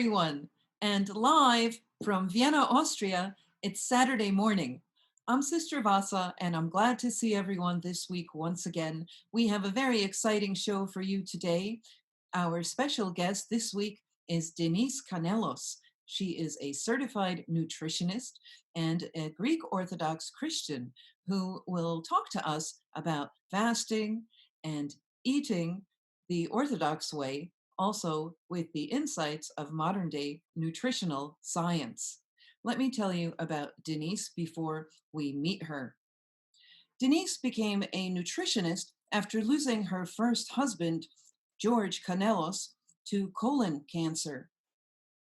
everyone, and live from Vienna, Austria, it's Saturday morning. I'm Sister Vassa, and I'm glad to see everyone this week once again. We have a very exciting show for you today. Our special guest this week is Denise Canellos. She is a certified nutritionist and a Greek Orthodox Christian who will talk to us about fasting and eating the Orthodox way, also with the insights of modern day nutritional science. Let me tell you about Denise before we meet her. Denise became a nutritionist after losing her first husband, George Canelos, to colon cancer.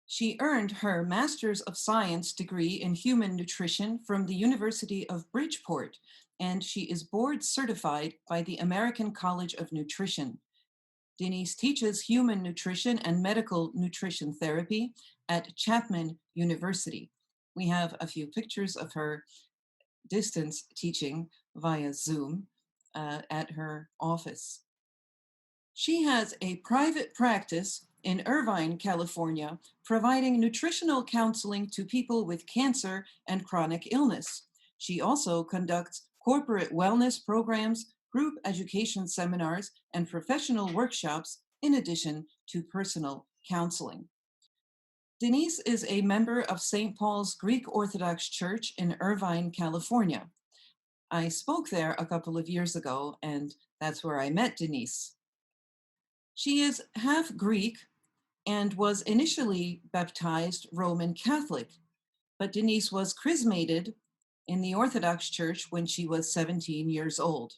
She earned her Master's of Science degree in Human Nutrition from the University of Bridgeport, and she is board certified by the American College of Nutrition. Denise teaches human nutrition and medical nutrition therapy at Chapman University. We have a few pictures of her distance teaching via Zoom at her office. She has a private practice in Irvine, California, providing nutritional counseling to people with cancer and chronic illness. She also conducts corporate wellness programs, group education seminars, and professional workshops, in addition to personal counseling. Denise is a member of St. Paul's Greek Orthodox Church in Irvine, California. I spoke there a couple of years ago, and that's where I met Denise. She is half Greek and was initially baptized Roman Catholic, but Denise was chrismated in the Orthodox Church when she was 17 years old.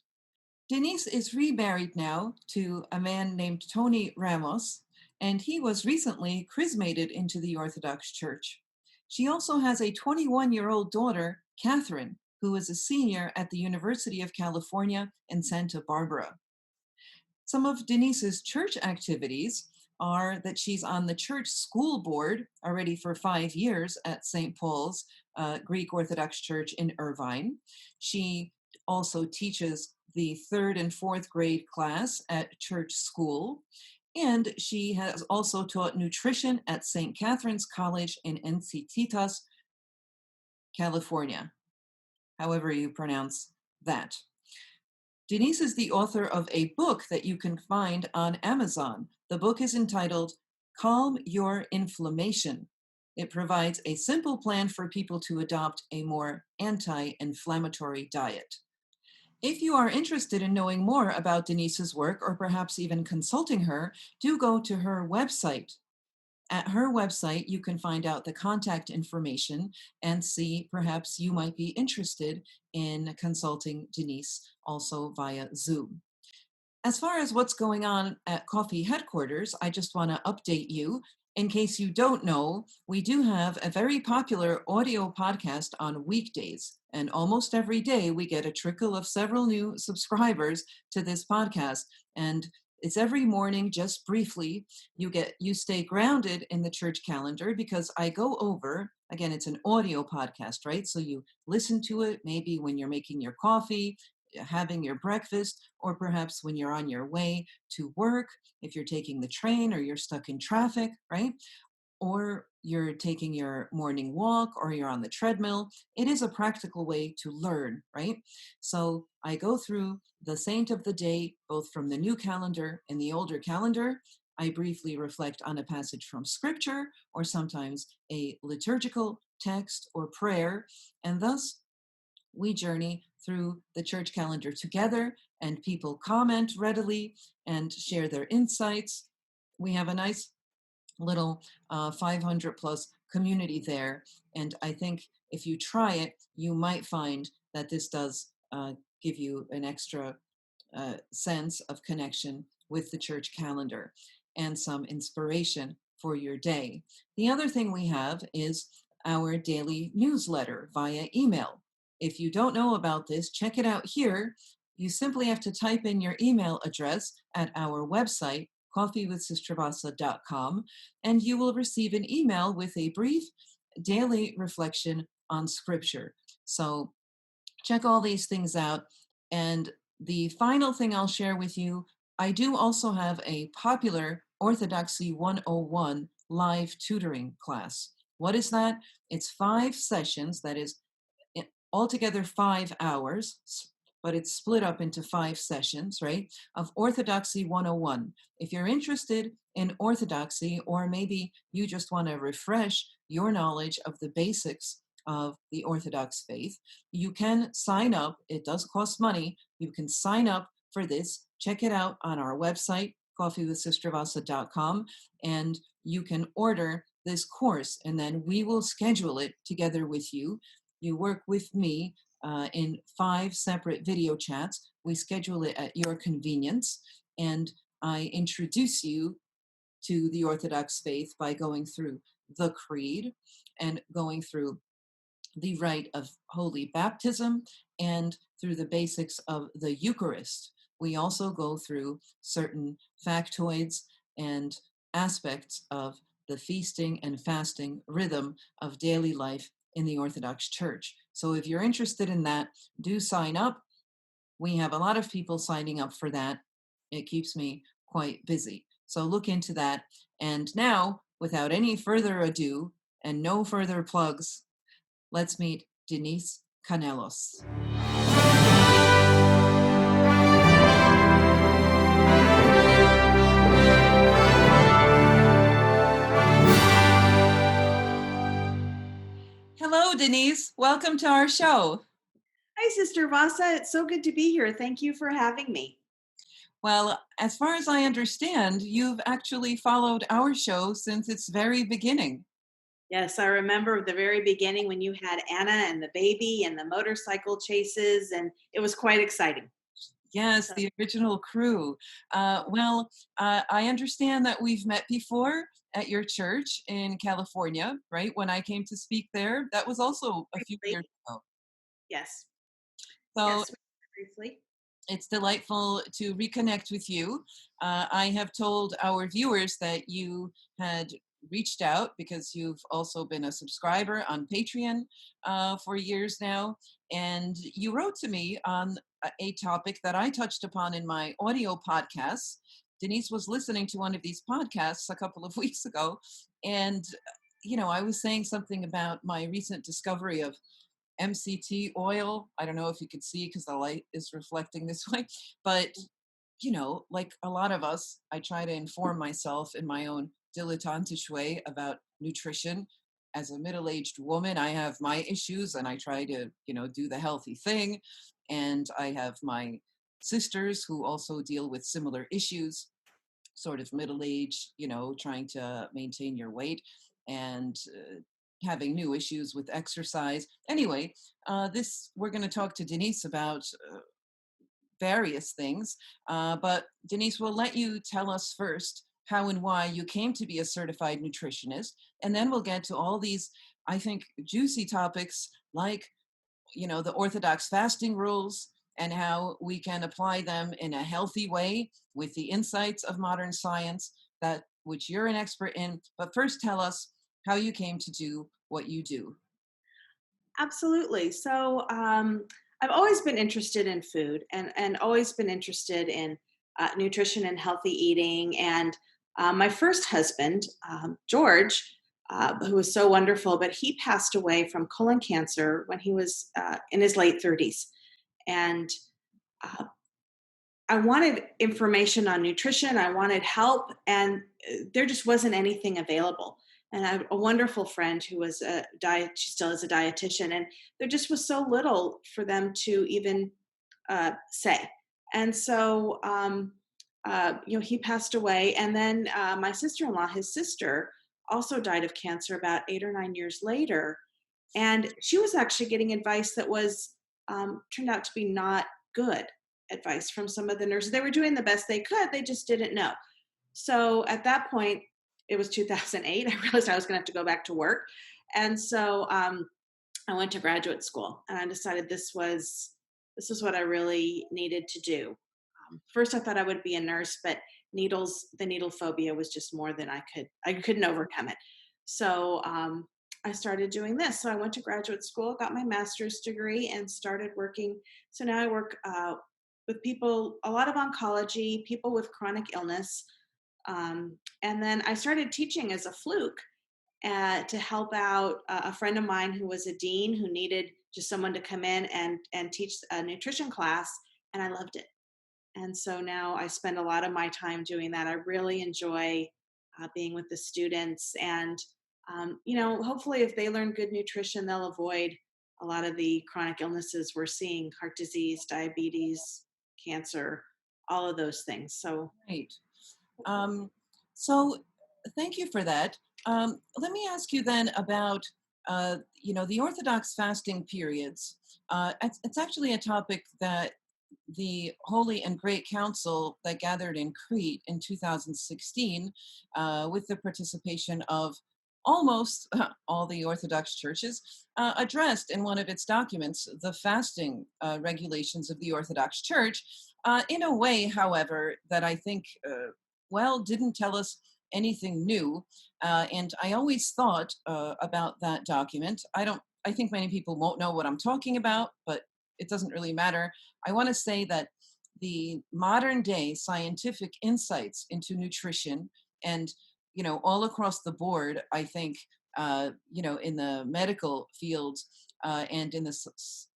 Denise is remarried now to a man named Tony Ramos, and he was recently chrismated into the Orthodox Church. She also has a 21-year-old daughter, Catherine, who is a senior at the University of California in Santa Barbara. Some of Denise's church activities are that she's on the church school board already for 5 years at St. Paul's Greek Orthodox Church in Irvine. She also teaches the 3rd and 4th grade class at church school. And she has also taught nutrition at St. Catherine's College in Encinitas, California, however you pronounce that. Denise is the author of a book that you can find on Amazon. The book is entitled Calm Your Inflammation. It provides a simple plan for people to adopt a more anti-inflammatory diet. If you are interested in knowing more about Denise's work, or perhaps even consulting her, do go to her website. At her website, you can find out the contact information and see perhaps you might be interested in consulting Denise also via Zoom. As far as what's going on at Coffee Headquarters, I just want to update you. In case you don't know, we do have a very popular audio podcast on weekdays, and almost every day we get a trickle of several new subscribers to this podcast. And it's every morning, just briefly. You stay grounded in the church calendar because I go over, again, it's an audio podcast, right? So you listen to it maybe when you're making your coffee, having your breakfast, or perhaps when you're on your way to work, if you're taking the train or you're stuck in traffic, right? Or you're taking your morning walk or you're on the treadmill. It is a practical way to learn, right? So I go through the saint of the day, both from the new calendar and the older calendar. I briefly reflect on a passage from scripture or sometimes a liturgical text or prayer, and thus we journey through the church calendar together, and people comment readily and share their insights. We have a nice little 500 plus community there. And I think if you try it, you might find that this does give you an extra sense of connection with the church calendar and some inspiration for your day. The other thing we have is our daily newsletter via email. If you don't know about this, check it out here. You simply have to type in your email address at our website, coffeewithsistervassa.com, and you will receive an email with a brief daily reflection on scripture. So check all these things out. And the final thing I'll share with you, I do also have a popular Orthodoxy 101 live tutoring class. What is that? It's 5 sessions, that is altogether 5 hours, but it's split up into 5 sessions, right? Of Orthodoxy 101. If you're interested in Orthodoxy, or maybe you just want to refresh your knowledge of the basics of the Orthodox faith, you can sign up. It does cost money. You can sign up for this. Check it out on our website, coffeewithsistervassa.com, and you can order this course, and then we will schedule it together with you. You work with me in 5 separate video chats. We schedule it at your convenience, and I introduce you to the Orthodox faith by going through the Creed and going through the rite of holy baptism and through the basics of the Eucharist. We also go through certain factoids and aspects of the feasting and fasting rhythm of daily life in the Orthodox Church. So if you're interested in that, do sign up. We have a lot of people signing up for that. It keeps me quite busy. So look into that. And now, without any further ado and no further plugs, let's meet Denise Canellos. Hello, Denise. Welcome to our show. Hi, Sister Vassa. It's so good to be here. Thank you for having me. Well, as far as I understand, you've actually followed our show since its very beginning. Yes, I remember the very beginning when you had Anna and the baby and the motorcycle chases, and it was quite exciting. Yes, So, the original crew. I understand that we've met before at your church in California, right? When I came to speak there, that was also a few briefly, years ago. yes, So yes, briefly. it's delightful to reconnect with you. I have told our viewers that you had reached out because you've also been a subscriber on Patreon for years now. And you wrote to me on a topic that I touched upon in my audio podcasts. Denise was listening to one of these podcasts a couple of weeks ago. And, I was saying something about my recent discovery of MCT oil. I don't know if you could see because the light is reflecting this way, but like a lot of us, I try to inform myself in my own dilettantish way about nutrition. As a middle-aged woman, I have my issues and I try to, do the healthy thing. And I have my sisters who also deal with similar issues, sort of middle age, trying to maintain your weight and having new issues with exercise. Anyway, this we're going to talk to Denise about various things, but Denise, will let you tell us first how and why you came to be a certified nutritionist, and then we'll get to all these, I think, juicy topics like the Orthodox fasting rules and how we can apply them in a healthy way with the insights of modern science, that which you're an expert in. But first, tell us how you came to do what you do. Absolutely. So, I've always been interested in food and always been interested in nutrition and healthy eating. And my first husband, George, who was so wonderful, but he passed away from colon cancer when he was in his late 30s. And uh, I wanted information on nutrition. I wanted help, and there just wasn't anything available. And I have a wonderful friend who was a diet. She still is a dietitian, and there just was so little for them to even say. And so, he passed away, and then my sister-in-law, his sister, also died of cancer about 8 or 9 years later, and she was actually getting advice that was turned out to be not good advice from some of the nurses. They were doing the best they could, they just didn't know. So at that point, it was 2008. I realized I was going to have to go back to work, and so I went to graduate school, and I decided this is what I really needed to do. First, I thought I would be a nurse, but the needle phobia was just more than I couldn't overcome it. So I started doing this. So I went to graduate school, got my master's degree, and started working. So now I work with people, a lot of oncology, people with chronic illness, And then I started teaching as a fluke to help out a friend of mine who was a dean who needed just someone to come in and teach a nutrition class, and I loved it. And so now I spend a lot of my time doing that. I really enjoy being with the students, and hopefully, if they learn good nutrition, they'll avoid a lot of the chronic illnesses we're seeing: heart disease, diabetes, cancer, all of those things. So, Right. Um, so thank you for that. Let me ask you then about, the Orthodox fasting periods. It's actually a topic that the Holy and Great Council that gathered in Crete in 2016, with the participation of almost all the Orthodox churches, addressed in one of its documents the fasting regulations of the Orthodox Church, in a way, however, that I think, didn't tell us anything new. And I always thought about that document. I think many people won't know what I'm talking about, but it doesn't really matter. I want to say that the modern day scientific insights into nutrition and, all across the board, I think, in the medical fields, and in the,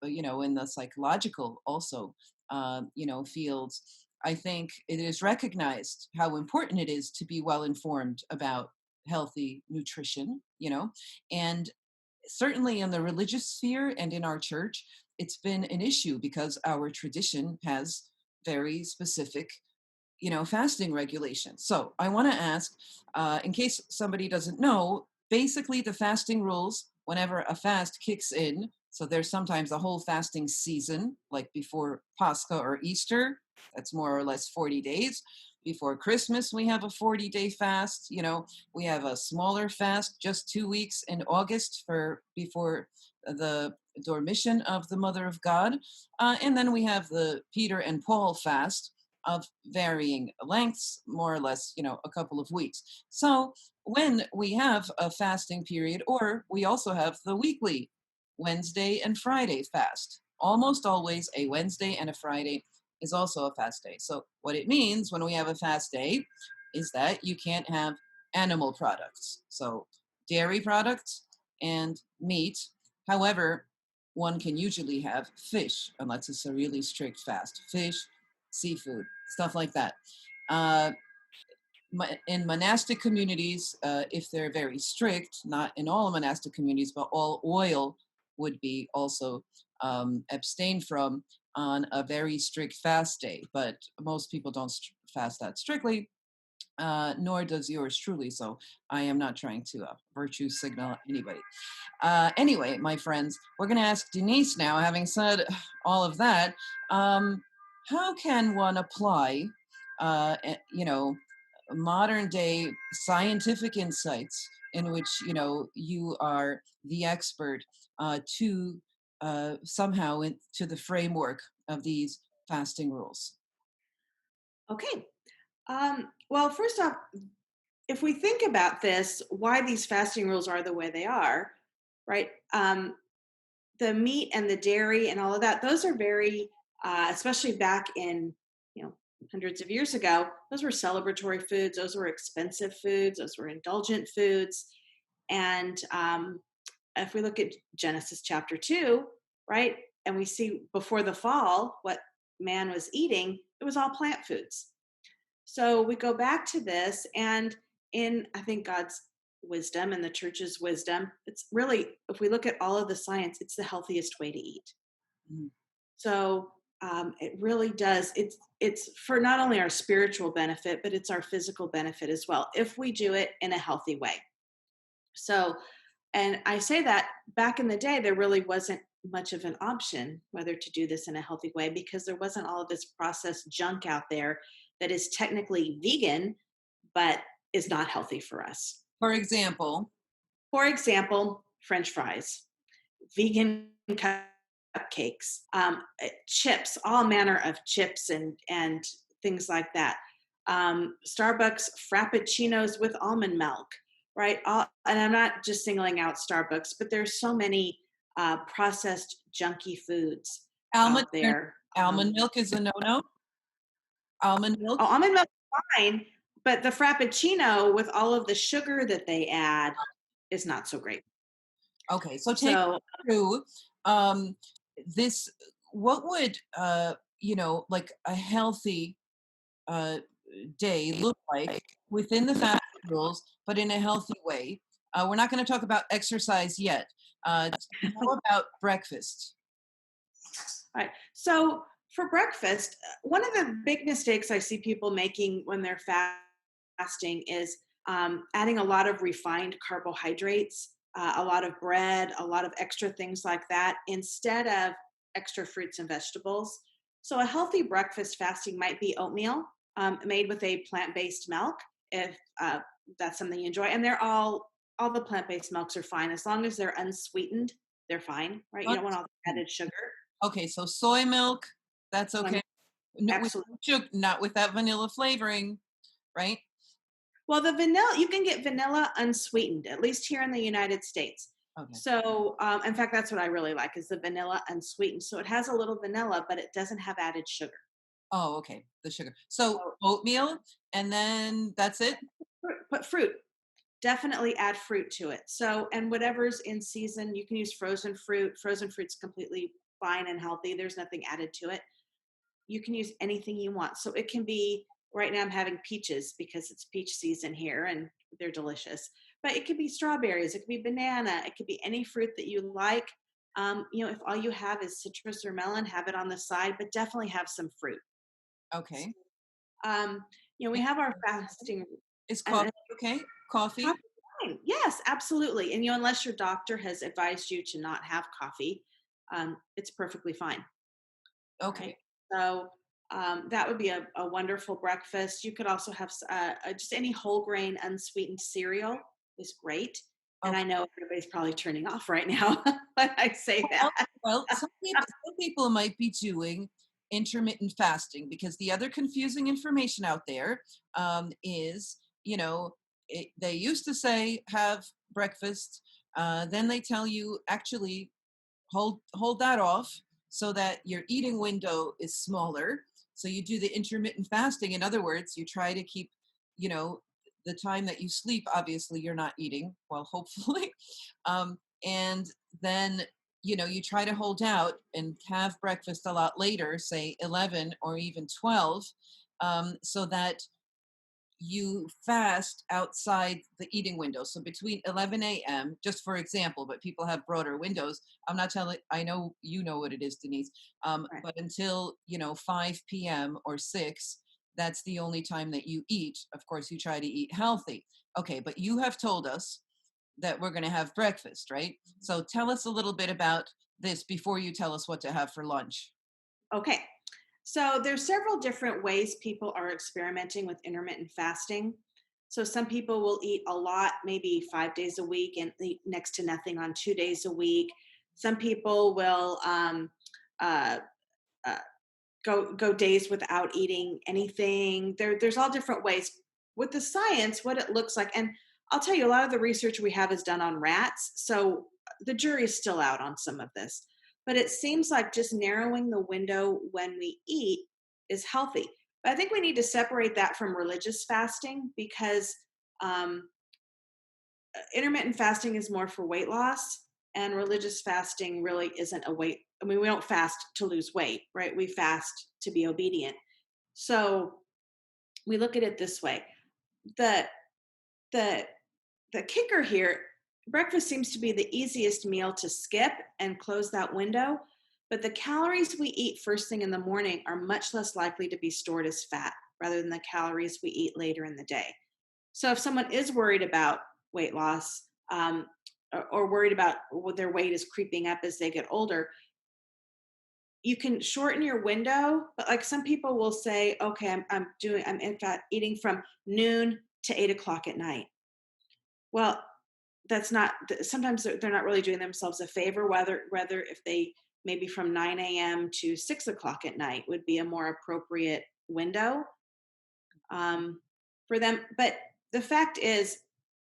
in the psychological also, fields, I think it is recognized how important it is to be well informed about healthy nutrition, and certainly in the religious sphere and in our church, it's been an issue because our tradition has very specific, fasting regulations. So I want to ask, in case somebody doesn't know, basically the fasting rules, whenever a fast kicks in, so there's sometimes a whole fasting season, like before Pascha or Easter, that's more or less 40 days. Before Christmas, we have a 40-day fast. We have a smaller fast, just 2 weeks in August for before the Dormition of the Mother of God. And then we have the Peter and Paul fast of varying lengths, more or less, a couple of weeks. So when we have a fasting period, or we also have the weekly Wednesday and Friday fast, almost always a Wednesday and a Friday is also a fast day. So what it means when we have a fast day is that you can't have animal products. So dairy products and meat. However, one can usually have fish unless it's a really strict fast. Fish, seafood, stuff like that. Uh, in monastic communities, if they're very strict, not in all monastic communities, but all oil would be also abstained from on a very strict fast day. But most people don't fast that strictly, nor does yours truly. So I am not trying to virtue signal anybody. Anyway, my friends, we're going to ask Denise now, having said all of that, how can one apply, modern day scientific insights in which, you are the expert, to somehow into the framework of these fasting rules? okay. Well, first off, if we think about this, why these fasting rules are the way they are, right? The meat and the dairy and all of that, those are very, especially back in, you know, hundreds of years ago, those were celebratory foods, those were expensive foods, those were indulgent foods. And if we look at Genesis chapter 2, right, and we see before the fall what man was eating, it was all plant foods. So we go back to this, and in, I think, God's wisdom and the church's wisdom, it's really, if we look at all of the science, it's the healthiest way to eat. Mm. So it really does. It's for not only our spiritual benefit, but it's our physical benefit as well if we do it in a healthy way. So, and I say that back in the day, there really wasn't much of an option whether to do this in a healthy way because there wasn't all of this processed junk out there that is technically vegan, but is not healthy for us. For example, For example, French fries, vegan cupcakes, chips, all manner of chips and things like that. Starbucks frappuccinos with almond milk, right? And I'm not just singling out Starbucks, but there's so many processed junky foods almond out there. almond milk is a no-no. Almond milk. Almond milk is fine, but the Frappuccino with all of the sugar that they add is not so great. Okay, so take So me through um, this. What would like a healthy uh, day look like within the fasting rules, but in a healthy way? We're not going to talk about exercise yet. How about breakfast? right. So for breakfast, one of the big mistakes I see people making when they're fasting is adding a lot of refined carbohydrates, a lot of bread, a lot of extra things like that, instead of extra fruits and vegetables. So a healthy breakfast fasting might be oatmeal made with a plant-based milk, if that's something you enjoy. And all the plant-based milks are fine as long as they're unsweetened. They're fine, right? You don't want all the added sugar. Okay, so soy milk, that's So I'm okay. No, with absolutely. sugar, not with that vanilla flavoring, right? Well, the vanilla, you can get vanilla unsweetened, at least here in the United States. Okay. So, in fact, that's what I really like is the vanilla unsweetened. So it has a little vanilla, but it doesn't have added sugar. Oh, okay. The sugar. So So oatmeal, and then that's it. put fruit. Definitely add fruit to it. So, and whatever's in season, you can use frozen fruit. Frozen fruit's completely fine and healthy. There's nothing added to it. You can use anything you want. So it can be right now I'm having peaches because it's peach season here and they're delicious. But it could be strawberries, it could be banana, it could be any fruit that you like. If all you have is citrus or melon, have it on the side, but definitely have some fruit. Okay. Um, we And have our fasting is and coffee okay? Coffee? coffee fine. Yes, absolutely. And unless your doctor has advised you to not have coffee, it's perfectly fine. Okay. Right. So that would be a wonderful breakfast. You could also have just any whole grain unsweetened cereal is great. And I Okay. know everybody's probably turning off right now when I say Well, that. some people might be doing intermittent fasting because the other confusing information out there is, they used to say have breakfast, then they tell you actually hold that off so that your eating window is smaller. So you do the intermittent fasting. In other words, you try to keep, you know, the time that you sleep. Obviously, you're not eating. Well, hopefully, and then you try to hold out and have breakfast a lot later, say 11 or even 12, so that you fast outside the eating window. So between 11 a.m., just for example, but people have broader windows. I'm not telling, I know you know what it is, Denise. Right. But until, 5 p.m. or 6, that's the only time that you eat. Of course, you try to eat healthy. Okay, but you have told us that we're going to have breakfast, right? So tell us a little bit about this before you tell us what to have for lunch. Okay. So there's several different ways people are experimenting with intermittent fasting. So some people will eat a lot, maybe 5 days a week, and eat next to nothing on 2 days a week. Some people will uh, uh, go days without eating anything. There's all different ways with the science what it looks like. And I'll tell you, a lot of the research we have is done on rats, so the jury is still out on some of this. But it seems like just narrowing the window when we eat is healthy. But I think we need to separate that from religious fasting because um, intermittent fasting is more for weight loss, and religious fasting really isn't a weight. I mean, we don't fast to lose weight, right? We fast to be obedient. So we look at it this way: the the the kicker here, breakfast seems to be the easiest meal to skip and close that window. But the calories we eat first thing in the morning are much less likely to be stored as fat rather than the calories we eat later in the day. So if someone is worried about weight loss or worried about their weight is creeping up as they get older, you can shorten your window. But like some people will say, okay, I'm in fact eating from noon to 8 o'clock at night. Well, that's not. Sometimes they're not really doing themselves a favor. Whether if they maybe from 9 a.m. to 6 o'clock at night would be a more appropriate window for them. But the fact is,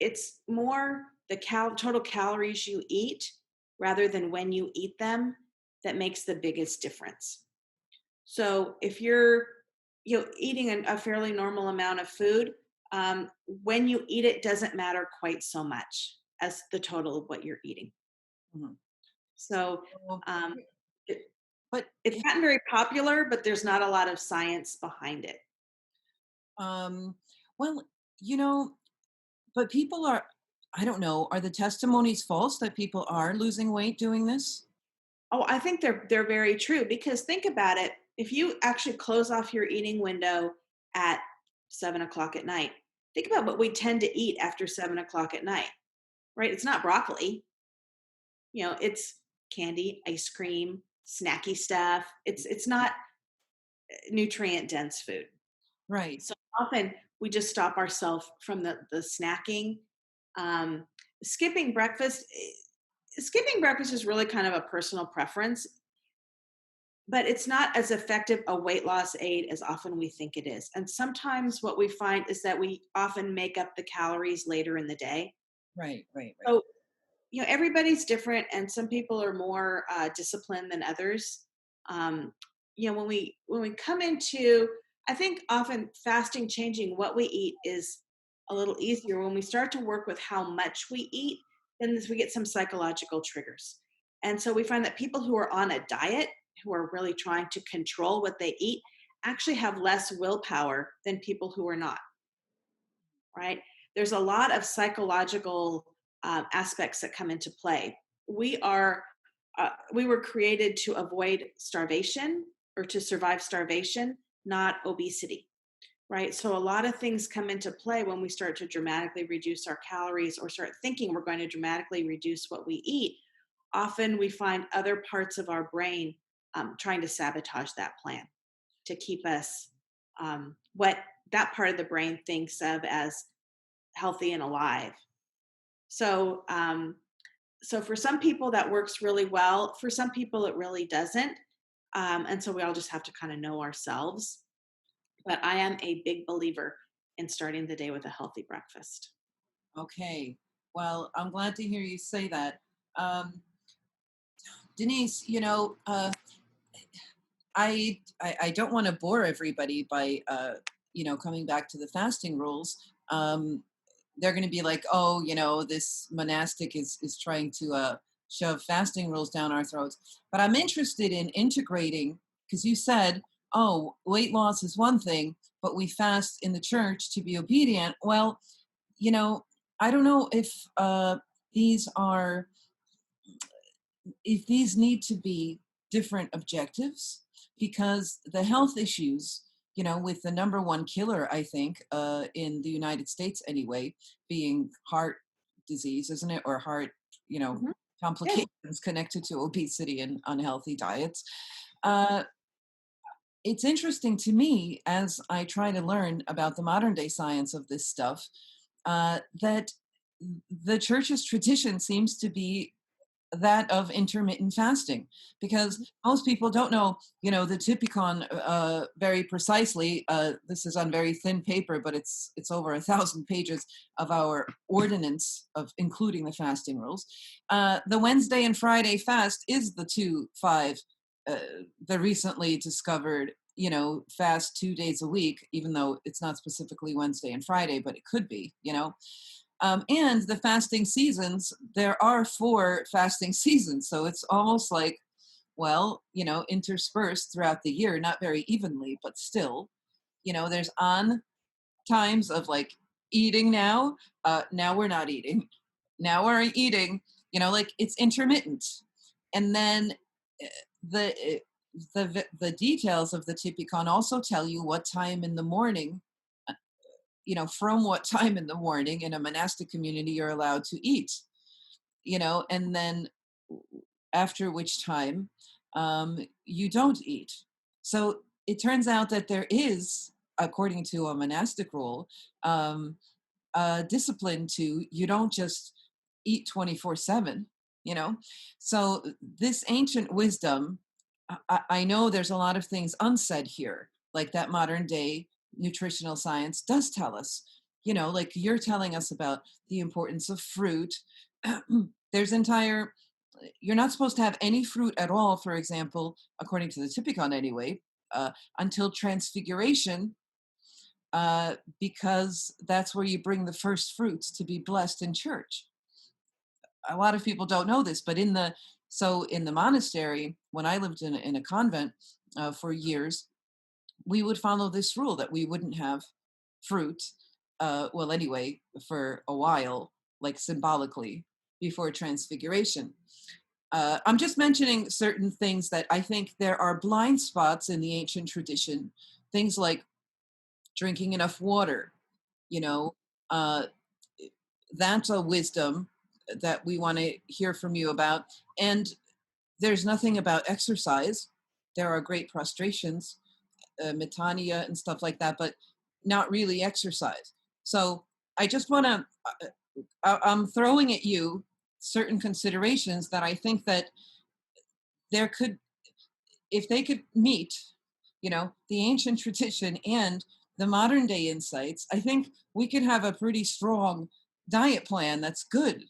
it's more the total calories you eat rather than when you eat them that makes the biggest difference. So if you're eating a fairly normal amount of food, when you eat it doesn't matter quite so much as the total of what you're eating. Mhm. So So, um, it, but it's gotten very popular, but there's not a lot of science behind it. um, well, you know, but people are, I don't know, are the testimonies false that people are losing weight doing this? Oh, I think they're very true because think about it. If you actually close off your eating window at 7 o'clock at night, think about what we tend to eat after 7 o'clock at night, right? It's not broccoli, it's candy, ice cream, snacky stuff. It's not nutrient dense food. Right, So often we just stop ourselves from the snacking. Um, skipping breakfast. Skipping breakfast is really kind of a personal preference, but it's not as effective a weight loss aid as often we think it is. And sometimes what we find is that we often make up the calories later in the day. right, right, right. So, everybody's different, and some people are more disciplined than others. Um, when we come into, I think often fasting, changing what we eat is a little easier when we start to work with how much we eat. Then we get some psychological triggers, and so we find that people who are on a diet, who are really trying to control what they eat, actually have less willpower than people who are not. Right? There's a lot of psychological aspects that come into play. We were created to avoid starvation or to survive starvation, not obesity. Right. So a lot of things come into play when we start to dramatically reduce our calories or start thinking we're going to dramatically reduce what we eat. Often we find other parts of our brain trying to sabotage that plan to keep us what that part of the brain thinks of as healthy and alive. So, so for some people that works really well. For some people, it really doesn't. And so we all just have to kind of know ourselves. But I am a big believer in starting the day with a healthy breakfast. Okay. Well, I'm glad to hear you say that. Um, Denise, I don't want to bore everybody by coming back to the fasting rules. They're going to be like, oh, this monastic is trying to shove fasting rules down our throats. But I'm interested in integrating because you said, oh, weight loss is one thing, but we fast in the church to be obedient. Well, you know, I don't know these are if these need to be different objectives because the health issues with the number one killer I think in the United States anyway being heart disease, isn't it, or heart you know Mhm. Yes. complications connected to obesity and unhealthy diets. uh, it's interesting to me as I try to learn about the modern day science of this stuff that the church's tradition seems to be that of intermittent fasting because Mhm. most people don't know the typicon very precisely. This is on very thin paper, but it's over 1,000 pages of our ordinance of including the fasting rules. The Wednesday and Friday fast is the 2-5, uh, the recently discovered fast 2 days a week, even though it's not specifically Wednesday and Friday, but it could be. And the fasting seasons, there are 4 fasting seasons. So it's almost like, well, interspersed throughout the year, not very evenly, but still, there's on times of like eating now, now we're not eating, now we're eating, like it's intermittent. And then uh, the, the details of the typicon also tell you what time in the morning, from what time in the morning in a monastic community you're allowed to eat, and then after which time you don't eat. So it turns out that there is, according to a monastic rule, um, discipline to you don't just eat 24/7, you know? So this ancient wisdom, I know there's a lot of things unsaid here, like that modern day nutritional science does tell us, like you're telling us about the importance of fruit. There's entire, you're not supposed to have any fruit at all, for example, according to the Typicon anyway, until transfiguration, because that's where you bring the first fruits to be blessed in church. A lot of people don't know this, but in the monastery, when I lived in a convent for years, we would follow this rule that we wouldn't have fruit, well, anyway, for a while, like symbolically, before transfiguration. I'm just mentioning certain things that I think there are blind spots in the ancient tradition, things like drinking enough water, you know, uh, that's a wisdom that we want to hear from you about. And there's nothing about exercise. There are great prostrations, metania and stuff like that, but not really exercise. So I just want to, I'm throwing at you certain considerations that I think that there could, if they could meet, the ancient tradition and the modern day insights, I think we could have a pretty strong diet plan that's good,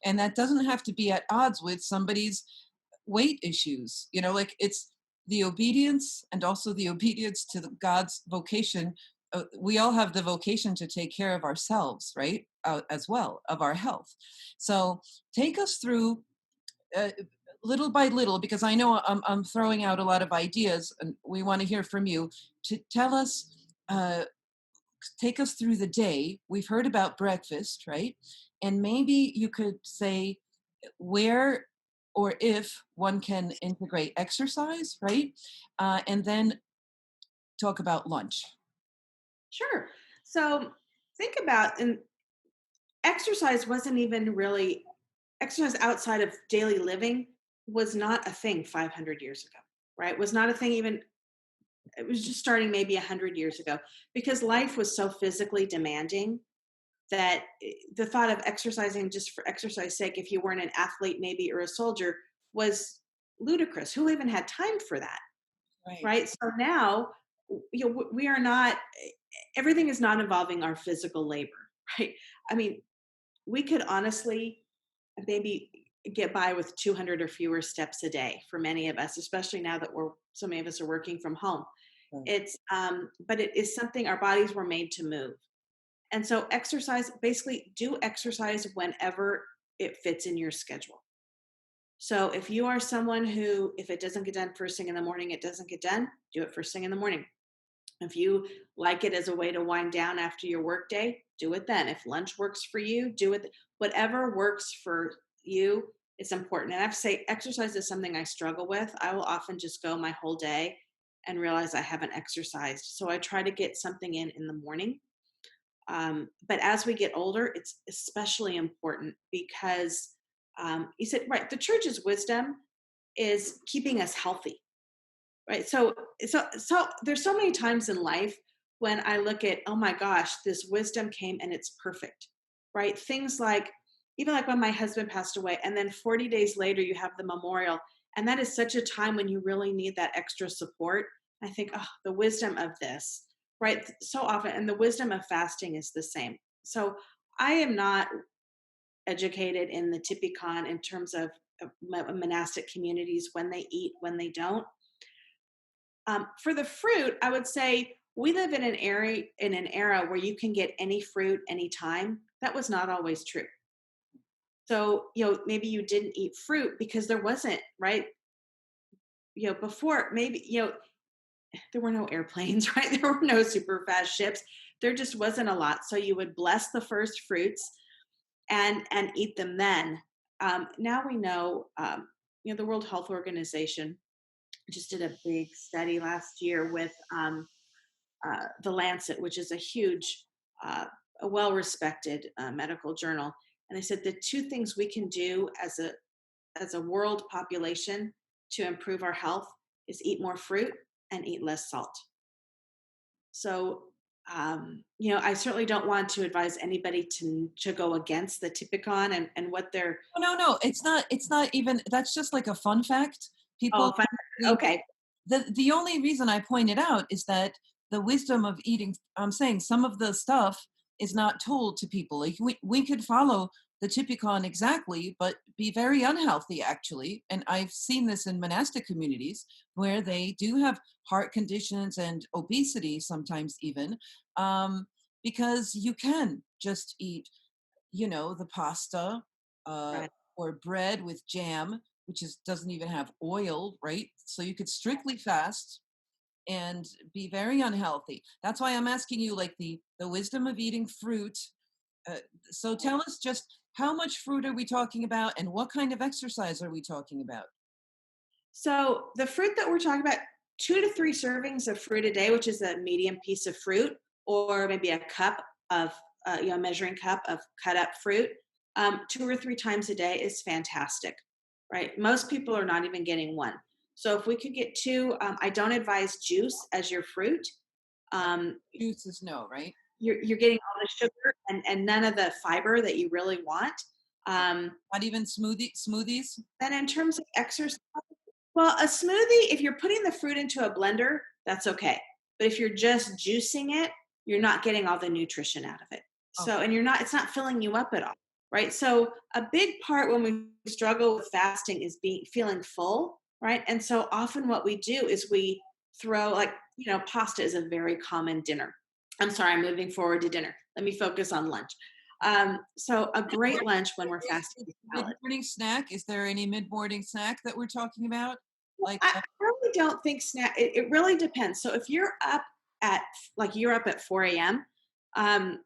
and that doesn't have to be at odds with somebody's weight issues. Like it's the obedience and also the obedience to God's vocation. We all have the vocation to take care of ourselves, right? As well, of our health. So take us through uh, little by little, because I know I'm throwing out a lot of ideas and we want to hear from you to tell us, take us through the day. We've heard about breakfast, right? And maybe you could say where or if one can integrate exercise, right? And then talk about lunch. Sure. So think about, and exercise wasn't even really exercise outside of daily living was not a thing 500 years ago, right? Was not a thing even, it was just starting maybe 100 years ago because life was so physically demanding that the thought of exercising just for exercise sake, if you weren't an athlete maybe or a soldier, was ludicrous. Who even had time for that? Right. Right. So now, we are not, everything is not involving our physical labor. Right. I mean, we could honestly maybe get by with 200 or fewer steps a day for many of us, especially now that so many of us are working from home. Right. But it is something our bodies were made to move. And so exercise, basically do exercise whenever it fits in your schedule. So if you are someone who, if it doesn't get done first thing in the morning, it doesn't get done, do it first thing in the morning. If you like it as a way to wind down after your work day, do it then. If lunch works for you, do it. Whatever works for you is important. And I have to say, exercise is something I struggle with. I will often just go my whole day and realize I haven't exercised. So I try to get something in the morning. But as we get older, it's especially important because you said, right, the church's wisdom is keeping us healthy. Right. So there's so many times in life when I look at, oh my gosh, this wisdom came and it's perfect. Right. Things like, even like when my husband passed away, and then 40 days later, you have the memorial. And that is such a time when you really need that extra support. I think, oh, the wisdom of this, right? So often, and the wisdom of fasting is the same. So I am not educated in the typicon in terms of monastic communities, when they eat, when they don't. For the fruit, I would say we live in an era where you can get any fruit anytime. That was not always true. So, maybe you didn't eat fruit because there wasn't, right? Before, maybe, there were no airplanes, right? There were no super fast ships. There just wasn't a lot. So you would bless the first fruits and eat them then. Now we know, the World Health Organization just did a big study last year with the Lancet, which is a huge, a well-respected medical journal, and they said the two things we can do as a world population to improve our health is eat more fruit and eat less salt. So, I certainly don't want to advise anybody to go against the Typicon and what they're. Oh, no, no, it's not even, that's just like a fun fact. Oh, People, fine. Okay. the only reason I point it out is that the wisdom of eating, I'm saying some of the stuff is not told to people. Like we could follow the typicon exactly, but be very unhealthy actually. And I've seen this in monastic communities where they do have heart conditions and obesity sometimes even, um, because you can just eat, the pasta, uh, Right. or bread with jam, which is doesn't even have oil, right? So you could strictly fast and be very unhealthy. That's why I'm asking you, like, the wisdom of eating fruit. uh, so tell us just how much fruit are we talking about and what kind of exercise are we talking about? So the fruit that we're talking about, 2 to 3 servings of fruit a day, which is a medium piece of fruit, or maybe a cup of, measuring cup of cut up fruit, 2 or 3 times a day is fantastic, right? Most people are not even getting one. So if we could get two, I don't advise juice as your fruit. Um, Juice is no, right? you're getting all the sugar and none of the fiber that you really want. Um, Not even smoothies? then in terms of exercise, well, a smoothie, if you're putting the fruit into a blender, that's okay. But if you're just juicing it, you're not getting all the nutrition out of it. So, Okay. and it's not filling you up at all, right? So, a big part when we struggle with fasting is feeling full, right? And so often what we do is we throw, like, pasta is a very common dinner. I'm sorry, I'm moving forward to dinner. Let me focus on lunch. So, a great lunch when we're fasting is salad. Mid-morning snack, is there any mid-morning snack that we're talking about? Well, Like, I really don't think it really depends. So if you're up at you're up at 4 a.m., um,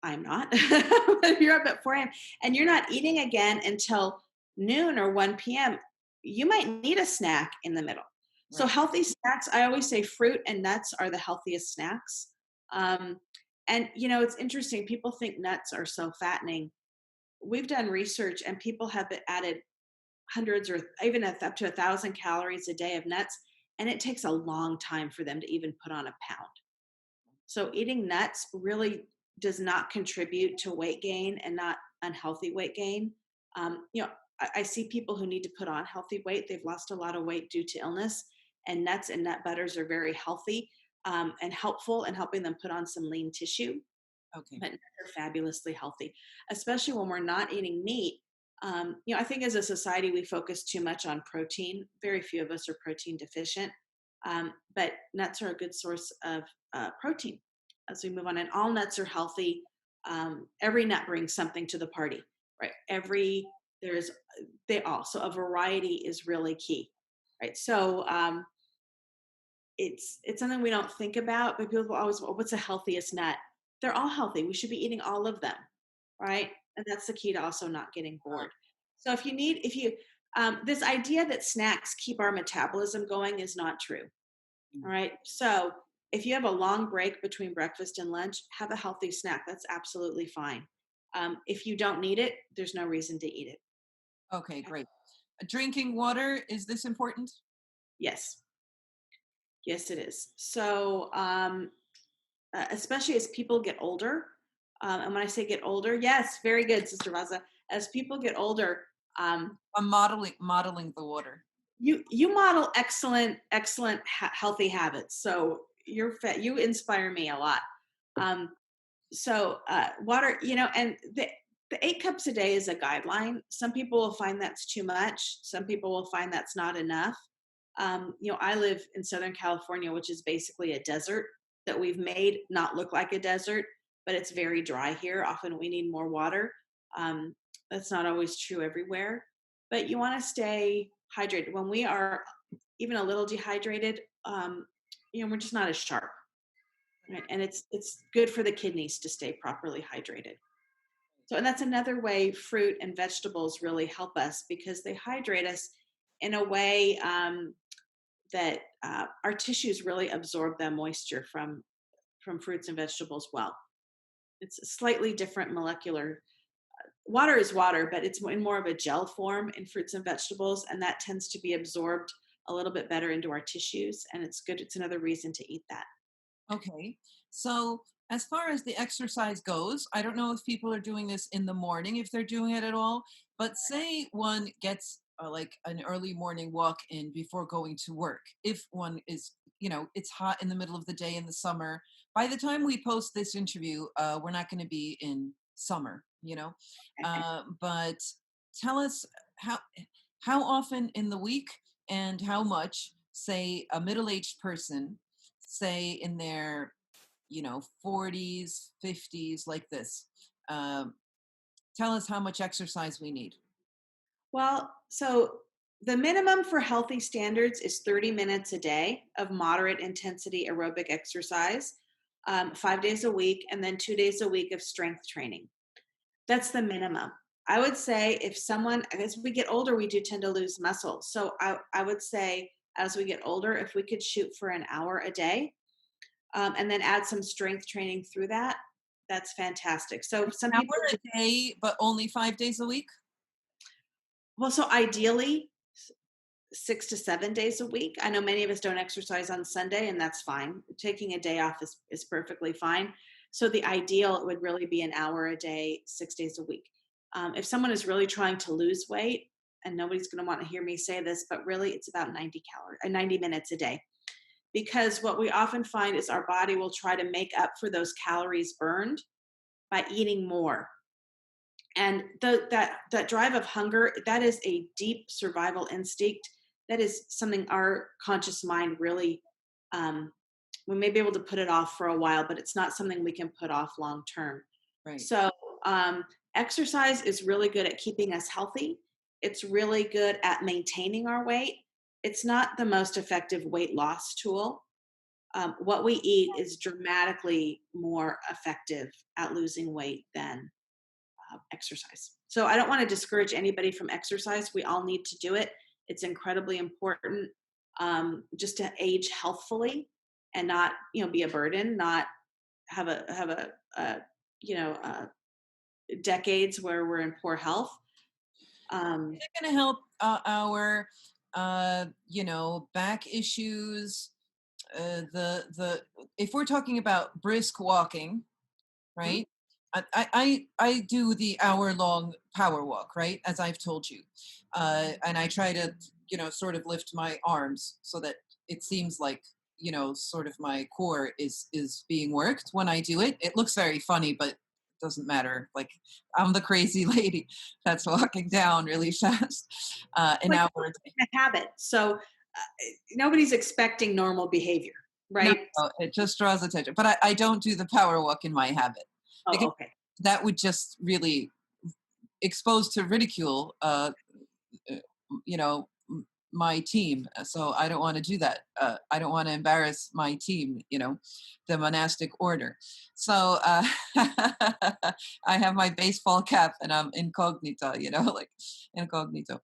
I'm not. If you're up at 4 a.m. and you're not eating again until noon or 1 p.m., you might need a snack in the middle. So right. healthy snacks, I always say fruit and nuts are the healthiest snacks. Um, and it's interesting. People think nuts are so fattening. We've done research, and people have added hundreds or even up to 1,000 calories a day of nuts, and it takes a long time for them to even put on a pound. So eating nuts really does not contribute to weight gain and not unhealthy weight gain. I see people who need to put on healthy weight. They've lost a lot of weight due to illness, and nuts and nut butters are very healthy and helpful in helping them put on some lean tissue. Okay. But nuts are fabulously healthy, especially when we're not eating meat. I think as a society we focus too much on protein. Very few of us are protein deficient, but nuts are a good source of protein as we move on. And all nuts are healthy. Every nut brings something to the party, right? There's they all, so a variety is really key, right? So it's something we don't think about, but people always, well, what's the healthiest nut? They're all healthy. We should be eating all of them, right? And that's the key to also not getting bored. So if you, this idea that snacks keep our metabolism going is not true. All right. So if you have a long break between breakfast and lunch, have a healthy snack. That's absolutely fine. If you don't need it, there's no reason to eat it. Okay, Okay. great. Drinking water, is this important? Yes. Yes, it is. So, especially as people get older. And when I say get older, yes, very good, Sister Vaza. As people get older, um, I'm modeling the water. you model excellent healthy habits. So you inspire me a lot. Um, so water, and the 8 cups a day is a guideline. Some people will find that's too much. Some people will find that's not enough. I live in Southern California, which is basically a desert that we've made not look like a desert, but it's very dry here. Often we need more water. Um, that's not always true everywhere, but you want to stay hydrated. When we are even a little dehydrated, we're just not as sharp, right? And it's good for the kidneys to stay properly hydrated. So, and that's another way fruit and vegetables really help us because they hydrate us in a way that our tissues really absorb the moisture from fruits and vegetables well. It's a slightly different molecular. Water is water, but it's in more of a gel form in fruits and vegetables, and that tends to be absorbed a little bit better into our tissues, and it's good. It's another reason to eat that. Okay. So, as far as the exercise goes, I don't know if people are doing this in the morning, if they're doing it at all, but say one gets like an early morning walk in before going to work. If one is, it's hot in the middle of the day in the summer. By the time we post this interview, we're not going to be in summer, but tell us how how often in the week and how much, say, a middle-aged person, say in their 40s, 50s, like this. Um, Tell us how much exercise we need. Well, so the minimum for healthy standards is 30 minutes a day of moderate intensity aerobic exercise, 5 days a week, and then 2 days a week of strength training. That's the minimum. I would say if someone, as we get older, we do tend to lose muscle. So I would say as we get older, if we could shoot for an hour a day, and then add some strength training through that, that's fantastic. So some An people hour do, a day, but only 5 days a week? well, so ideally 6 to 7 days a week. I know many of us don't exercise on Sunday, and that's fine. Taking a day off is perfectly fine. So the ideal would really be an hour a day, 6 days a week. If someone is really trying to lose weight, and nobody's going to want to hear me say this, but really it's about 90 minutes a day. Because what we often find is our body will try to make up for those calories burned by eating more. And that drive of hunger, that is a deep survival instinct. That is something our conscious mind really, um, we may be able to put it off for a while, but it's not something we can put off long term. Right. So um, exercise is really good at keeping us healthy. It's really good at maintaining our weight. It's not the most effective weight loss tool. What we eat is dramatically more effective at losing weight than exercise. So I don't want to discourage anybody from exercise. We all need to do it. It's incredibly important, just to age healthfully and not, be a burden, not have a decades where we're in poor health. Um, Is it going to help our, back issues? The If we're talking about brisk walking, mhm, right? I do the hour-long power walk, right? As I've told you, and I try to, sort of lift my arms so that it seems like, sort of my core is being worked when I do it. It looks very funny, but it doesn't matter. Like I'm the crazy lady that's walking down really fast, an like hour a day. a habit. So nobody's expecting normal behavior, No, right? no, it just draws attention. But I don't do the power walk in my habit Oh, because okay. that would just really expose to ridicule, uh, you know, my team. So I don't want to do that. I don't want to embarrass my team, the monastic order. So I have my baseball cap and I'm incognito, like incognito.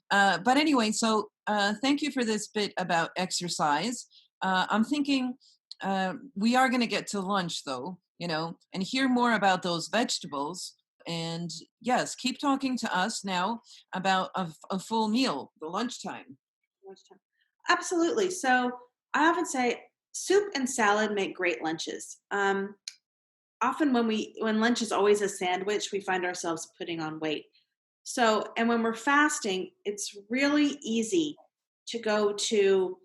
But anyway, so thank you for this bit about exercise. I'm thinking we are going to get to lunch though, and hear more about those vegetables. And yes, keep talking to us now about a full meal, the lunchtime. Lunchtime. Absolutely. So I often say soup and salad make great lunches. Often when lunch is always a sandwich, we find ourselves putting on weight. So, and when we're fasting, it's really easy to go to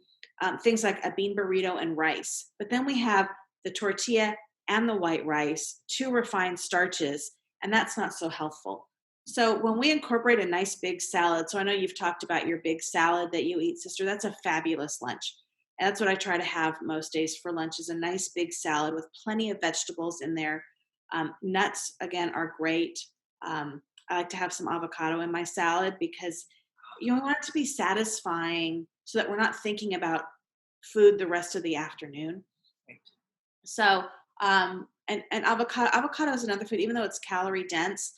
things like a bean burrito and rice. But then we have the tortilla and the white rice, two refined starches, and that's not so healthful. So, when we incorporate a nice big salad, so I know you've talked about your big salad that you eat, sister, that's a fabulous lunch. And that's what I try to have most days for lunch is a nice big salad with plenty of vegetables in there. Nuts, again, are great. I like to have some avocado in my salad because want it to be satisfying so that we're not thinking about food the rest of the afternoon. So, and avocado is another food, even though it's calorie dense,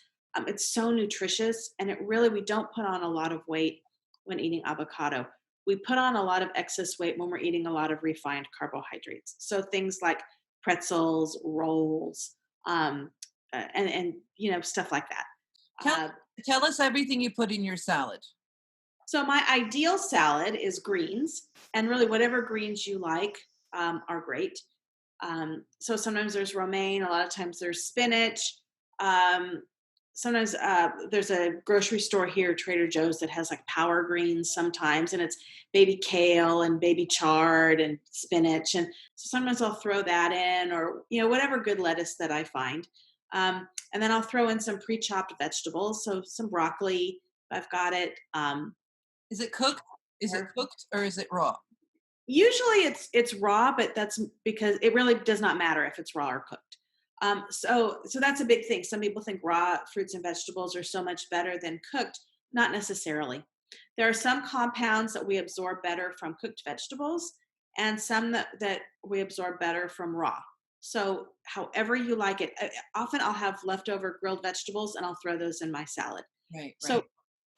it's so nutritious, and it really we don't put on a lot of weight when eating avocado. We put on a lot of excess weight when we're eating a lot of refined carbohydrates. So things like pretzels, rolls, and stuff like that. Tell Uh, tell us everything you put in your salad. So my ideal salad is greens, and really whatever greens you like are great. So sometimes there's romaine, a lot of times there's spinach. Um, Sometimes there's a grocery store here, Trader Joe's, that has like power greens sometimes, and it's baby kale and baby chard and spinach. And so sometimes I'll throw that in, or whatever good lettuce that I find. And then I'll throw in some pre-chopped vegetables, so some broccoli, if I've got it. Is it cooked? Is it Or cooked or is it raw? usually it's raw, but that's because it really does not matter if it's raw or cooked. So that's a big thing. Some people think raw fruits and vegetables are so much better than cooked. Not necessarily. There are some compounds that we absorb better from cooked vegetables, and some that we absorb better from raw. So, however you like it. Often I'll have leftover grilled vegetables, and I'll throw those in my salad. Right, So right.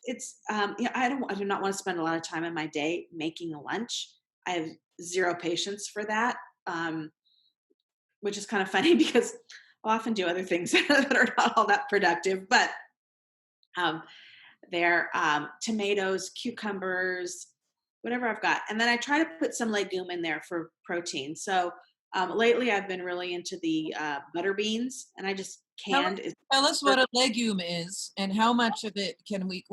it's I do not want to spend a lot of time in my day making a lunch. I have zero patience for that. Which is kind of funny because I often do other things that are not all that productive, but um, they're tomatoes, cucumbers, whatever I've got. And then I try to put some legume in there for protein. So lately I've been really into the butter beans, and I just Tell us, canned is tell us what a legume is and how much of it can we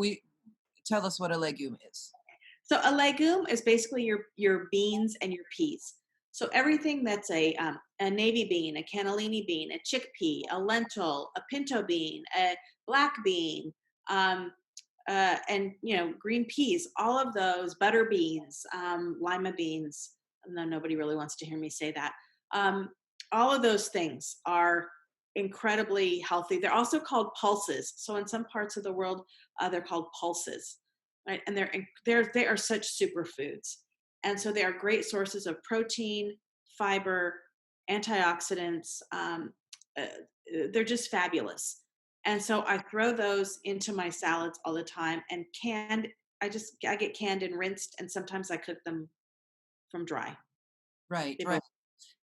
tell us what a legume is. so a legume is basically your beans and your peas. So everything that's a navy bean, a cannellini bean, a chickpea, a lentil, a pinto bean, a black bean, um, and green peas, all of those, butter beans, lima beans. No, nobody really wants to hear me say that. Um, all of those things are incredibly healthy. They're also called pulses. So in some parts of the world, they're called pulses, right? And they are such superfoods, and so they are great sources of protein, fiber, antioxidants. Uh, they're just fabulous. And so I throw those into my salads all the time, and canned. I get canned and rinsed, and sometimes I cook them from dry. Right, They right. both.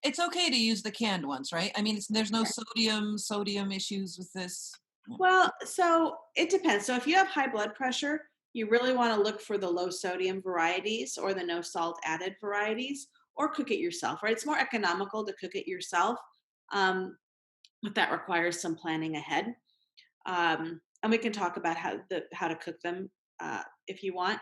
It's okay to use the canned ones, right? I mean, there's no sodium issues with this. Yeah. Well, so it depends. So if you have high blood pressure, you really want to look for the low sodium varieties or the no salt added varieties, or cook it yourself, right? It's more economical to cook it yourself, but that requires some planning ahead. And we can talk about how to cook them if you want.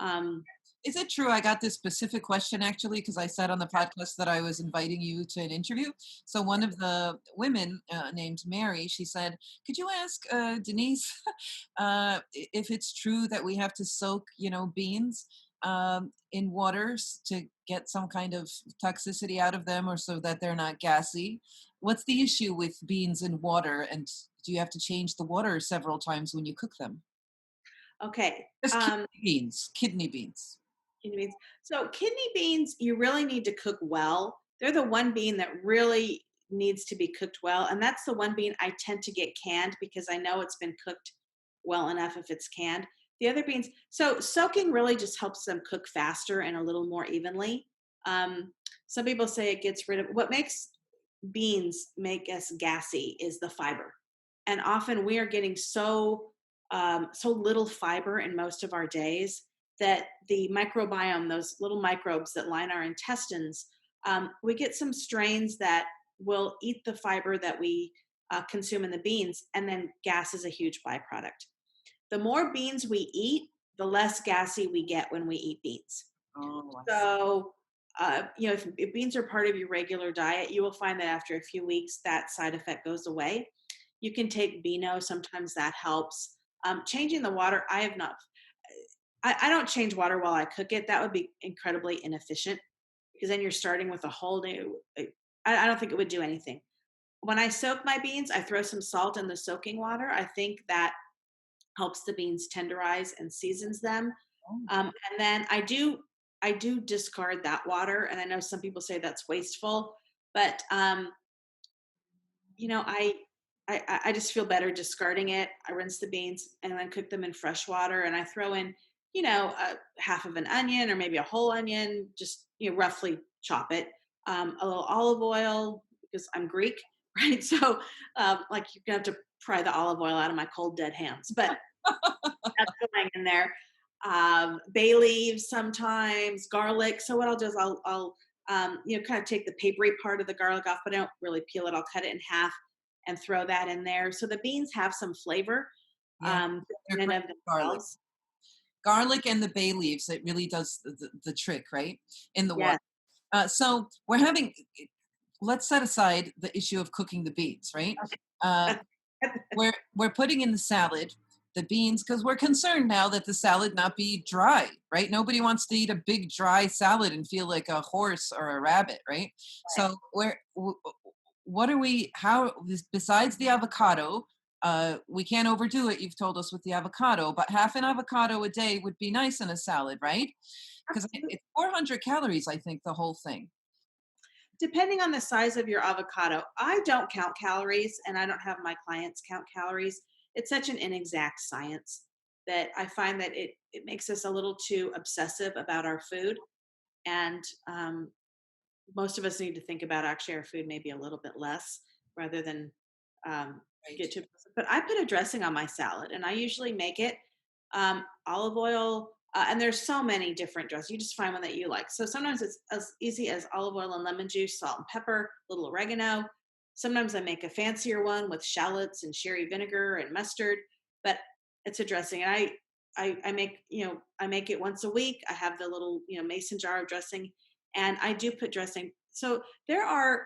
Um, Is it true? I got this specific question actually because I said on the podcast that I was inviting you to an interview. So one of the women named Mary, she said, "Could you ask Denise if it's true that we have to soak, beans in waters to get some kind of toxicity out of them, or so that they're not gassy? What's the issue with beans in water, and do you have to change the water several times when you cook them?" okay. Just kidney beans, kidney beans. Kidney beans. So kidney beans, you really need to cook well. They're the one bean that really needs to be cooked well, and that's the one bean I tend to get canned because I know it's been cooked well enough if it's canned. The other beans, so soaking really just helps them cook faster and a little more evenly. Um, some people say it gets rid of what makes beans make us gassy is the fiber, and often we are getting so little fiber in most of our days that the microbiome, those little microbes that line our intestines, we get some strains that will eat the fiber that we consume in the beans, and then gas is a huge byproduct. The more beans we eat, the less gassy we get when we eat beans. Oh, I see. So, if beans are part of your regular diet, you will find that after a few weeks, that side effect goes away. You can take Beano, sometimes that helps. Changing the water, I have not. I don't change water while I cook it. That would be incredibly inefficient because then you're starting with a whole new. I don't think it would do anything. When I soak my beans, I throw some salt in the soaking water. I think that helps the beans tenderize and seasons them. Oh. And then I do discard that water, and I know some people say that's wasteful, but you know, I just feel better discarding it. I rinse the beans and then cook them in fresh water, and I throw in, half of an onion or maybe a whole onion, just roughly chop it, a little olive oil because I'm Greek, right? So, like you're gonna have to pry the olive oil out of my cold dead hands, but that's going in there. Bay leaves sometimes, garlic. So what I'll do is I'll kind of take the papery part of the garlic off, but I don't really peel it. I'll cut it in half and throw that in there. So the beans have some flavor Yeah, they're in and great of with garlic. themselves. Garlic and the bay leaves, it really does the trick, right? In the water. Yes. So we're having, let's set aside the issue of cooking the beans, right? Uh, we're putting in the salad, the beans, because we're concerned now that the salad not be dry, right? Nobody wants to eat a big dry salad and feel like a horse or a rabbit, right? So what are we? How besides the avocado? We can't overdo it. You've told us with the avocado, but half an avocado a day would be nice in a salad, right? Because Absolutely. it's 400 calories, I think, the whole thing. Depending on the size of your avocado, I don't count calories and I don't have my clients count calories. It's such an inexact science that I find that it makes us a little too obsessive about our food. And most of us need to think about actually our food maybe a little bit less rather than um, Right. get too. But I put a dressing on my salad, and I usually make it olive oil. And there's so many different dressings. You just find one that you like. So sometimes it's as easy as olive oil and lemon juice, salt and pepper, a little oregano. Sometimes I make a fancier one with shallots and sherry vinegar and mustard. But it's a dressing, and I make I make it once a week. I have the little mason jar of dressing, and I do put dressing. So there are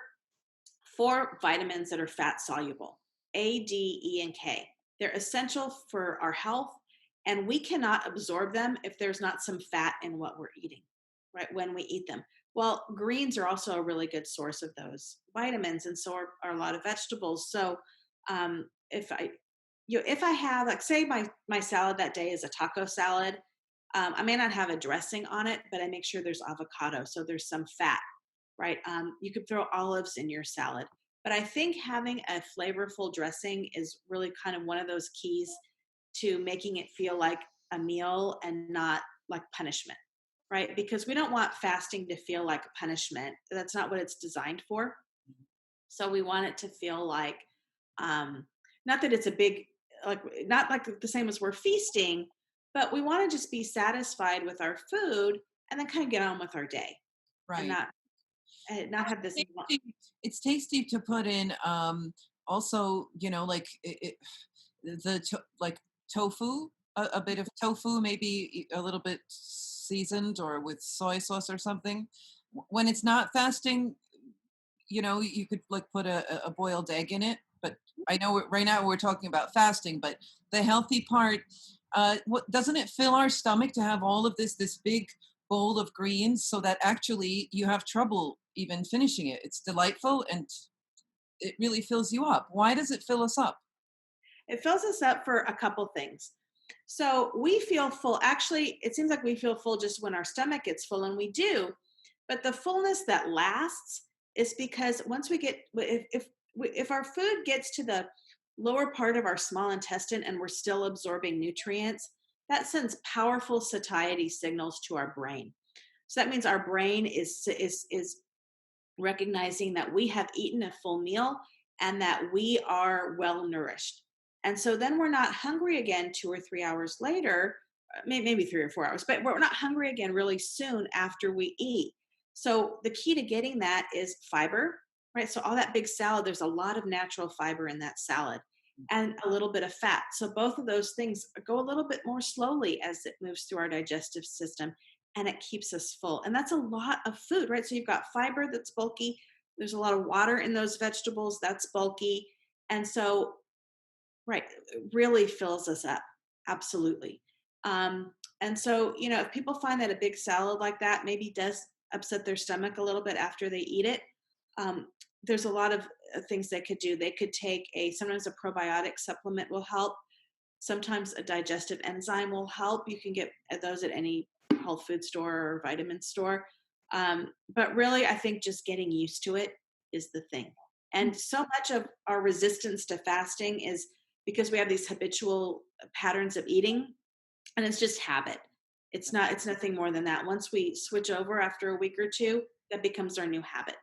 four vitamins that are fat soluble: A, D, E, and K. They're essential for our health, and we cannot absorb them if there's not some fat in what we're eating, right? When we eat them. Well, greens are also a really good source of those vitamins, and so are a lot of vegetables. So, if I have, like, say my salad that day is a taco salad, I may not have a dressing on it, but I make sure there's avocado, so there's some fat, right? You could throw olives in your salad, but I think having a flavorful dressing is really kind of one of those keys to making it feel like a meal and not like punishment, right? Because we don't want fasting to feel like a punishment. That's not what it's designed for. So we want it to feel like, um, not that it's a big, like, not like the same as we're feasting, but we want to just be satisfied with our food and then kind of get on with our day and Right. not have this. It's tasty to put in, also, like like tofu, a bit of tofu, maybe a little bit seasoned or with soy sauce or something. When it's not fasting, you could like put a boiled egg in it. But I know right now we're talking about fasting, but the healthy part, what doesn't it fill our stomach to have all of this big bowl of greens, so that actually you have trouble even finishing it? It's delightful and it really fills you up. Why does it fill us up? It fills us up for a couple things. So we feel full. Actually, it seems like we feel full just when our stomach gets full, and we do. But the fullness that lasts is because once we get, if our food gets to the lower part of our small intestine and we're still absorbing nutrients, that sends powerful satiety signals to our brain. So that means our brain is recognizing that we have eaten a full meal and that we are well nourished. And so then we're not hungry again 2 or 3 hours later, maybe 3 or 4 hours, but we're not hungry again really soon after we eat. So the key to getting that is fiber, right? So all that big salad, there's a lot of natural fiber in that salad and a little bit of fat. So both of those things go a little bit more slowly as it moves through our digestive system, and it keeps us full. And that's a lot of food, right? So you've got fiber that's bulky. There's a lot of water in those vegetables that's bulky. And so, right, it really fills us up. Absolutely. And so, if people find that a big salad like that maybe does upset their stomach a little bit after they eat it, um, there's a lot of things they could do. They could take sometimes a probiotic supplement will help. Sometimes a digestive enzyme will help. You can get those at any health food store or vitamin store. But really, I think just getting used to it is the thing. And so much of our resistance to fasting is because we have these habitual patterns of eating, and it's just habit. It's nothing more than that. Once we switch over after a week or two, that becomes our new habit,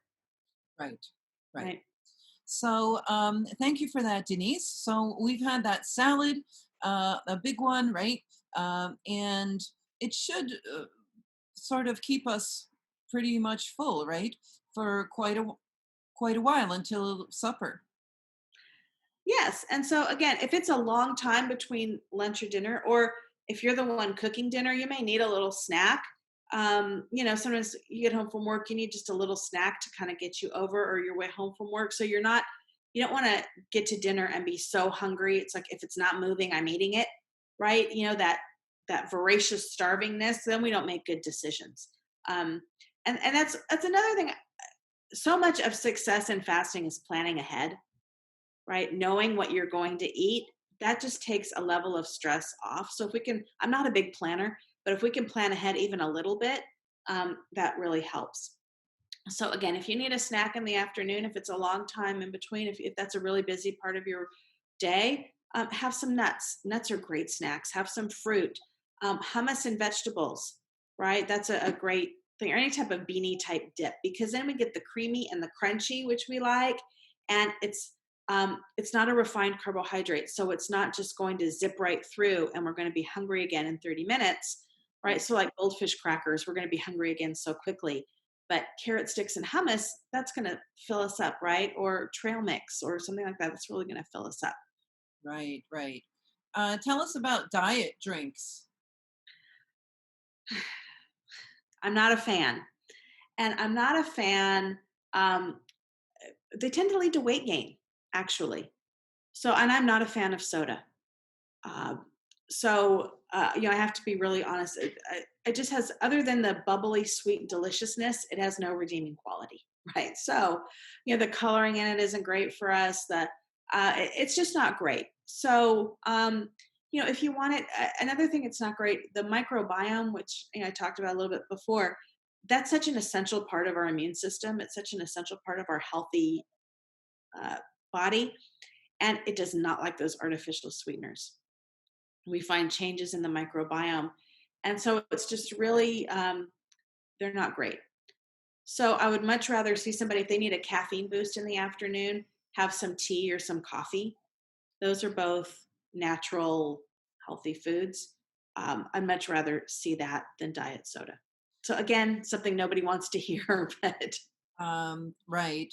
Right. Right. right? So thank you for that, Denise. So we've had that salad, a big one, right? And it should sort of keep us pretty much full, right, for quite a while until supper. Yes, and so again, if it's a long time between lunch or dinner, or if you're the one cooking dinner, you may need a little snack. Sometimes you get home from work, you need just a little snack to kind of get you over, or your way home from work. So you're not You don't want to get to dinner and be so hungry. It's like if it's not moving, I'm eating it, right? That voracious starvingness. Then we don't make good decisions. Um, and that's another thing. So much of success in fasting is planning ahead, right? Knowing what you're going to eat, that just takes a level of stress off. So if we can, I'm not a big planner, but if we can plan ahead even a little bit, that really helps. So again, if you need a snack in the afternoon, if it's a long time in between, if that's a really busy part of your day, have some nuts. Nuts are great snacks. Have some fruit, hummus and vegetables, right? That's a great thing, or any type of beanie type dip, because then we get the creamy and the crunchy, which we like, and it's not a refined carbohydrate, so it's not just going to zip right through, and we're going to be hungry again in 30 minutes, right? So like goldfish crackers, we're going to be hungry again so quickly. But carrot sticks and hummus, that's going to fill us up, right? Or trail mix or something like that. That's really going to fill us up. Right, right. Tell us about diet drinks. I'm not a fan. And I'm not a fan. Um, they tend to lead to weight gain, actually. So, and I'm not a fan of soda. Uh, I have to be really honest. It just has, other than the bubbly, sweet deliciousness, it has no redeeming quality, right? So, the coloring in it isn't great for us. It's just not great. So, if you want it, another thing, it's not great. The microbiome, which I talked about a little bit before, that's such an essential part of our immune system. It's such an essential part of our healthy uh, body, and it does not like those artificial sweeteners. We find changes in the microbiome. And so it's just really, they're not great. So I would much rather see somebody, if they need a caffeine boost in the afternoon, have some tea or some coffee. Those are both natural, healthy foods. I'd much rather see that than diet soda. So again, something nobody wants to hear, but Right.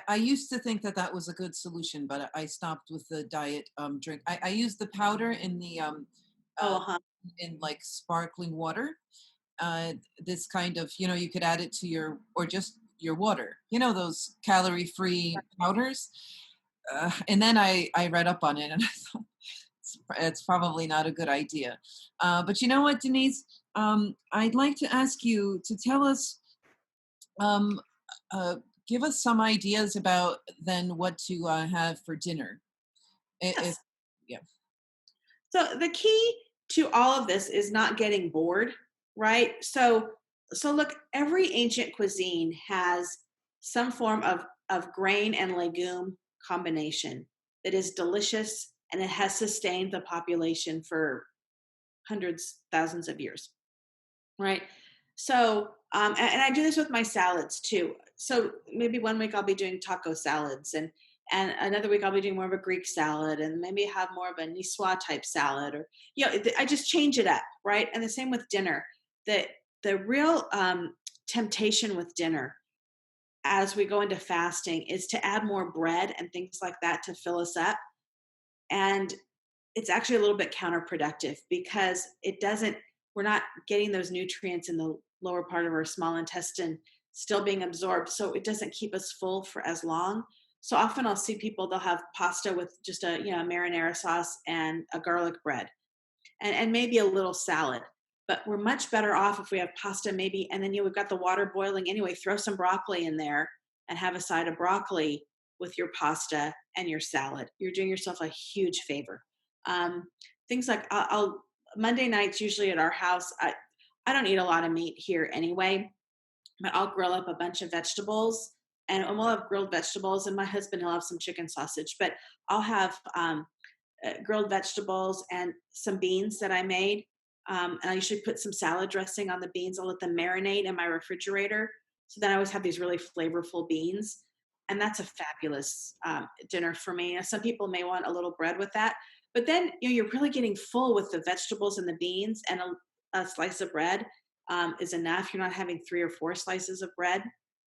I used to think that that was a good solution, but I stopped with the diet drink. I use the powder in the oh, uh, in like sparkling water. This kind of, you could add it to your, or just your water. Those calorie-free powders. And then I read up on it, and I thought it's probably not a good idea. But you know what, Denise? I'd like to ask you to tell us, um, uh, give us some ideas about then what to have for dinner. If yes. yeah, So the key to all of this is not getting bored, right? So look, every ancient cuisine has some form of grain and legume combination that is delicious, and it has sustained the population for hundreds, thousands of years, right? So, and I do this with my salads too. So maybe one week I'll be doing taco salads, and another week I'll be doing more of a Greek salad, and maybe have more of a niçoise type salad, or I just change it up, right? And the same with dinner. The real temptation with dinner as we go into fasting is to add more bread and things like that to fill us up, and it's actually a little bit counterproductive because it doesn't, we're not getting those nutrients in the lower part of our small intestine still being absorbed, so it doesn't keep us full for as long. So often I'll see people, they'll have pasta with just a marinara sauce and a garlic bread, and maybe a little salad. But we're much better off if we have pasta maybe, and then we've got the water boiling anyway, throw some broccoli in there and have a side of broccoli with your pasta and your salad. You're doing yourself a huge favor. um, Things like I'll Monday nights usually at our house, I don't eat a lot of meat here anyway, but I'll grill up a bunch of vegetables, and we'll have grilled vegetables, and my husband, he'll have some chicken sausage, but I'll have grilled vegetables and some beans that I made. And I usually put some salad dressing on the beans. I'll let them marinate in my refrigerator. So then I always have these really flavorful beans. And that's a fabulous dinner for me. Now, some people may want a little bread with that. But then you're really getting full with the vegetables and the beans, and a slice of bread is enough. You're not having 3 or 4 slices of bread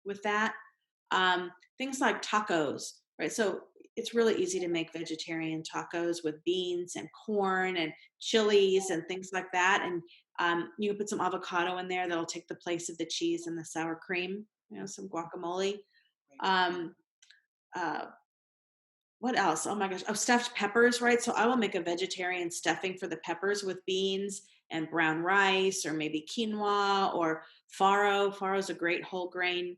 with that. Things like tacos, right? So it's really easy to make vegetarian tacos with beans and corn and chilies and things like that. And you can put some avocado in there that'll take the place of the cheese and the sour cream, some guacamole. right. Um, uh, what else? Oh my gosh. Oh, stuffed peppers, right? So I will make a vegetarian stuffing for the peppers with beans and brown rice or maybe quinoa or farro. Farro is a great whole grain,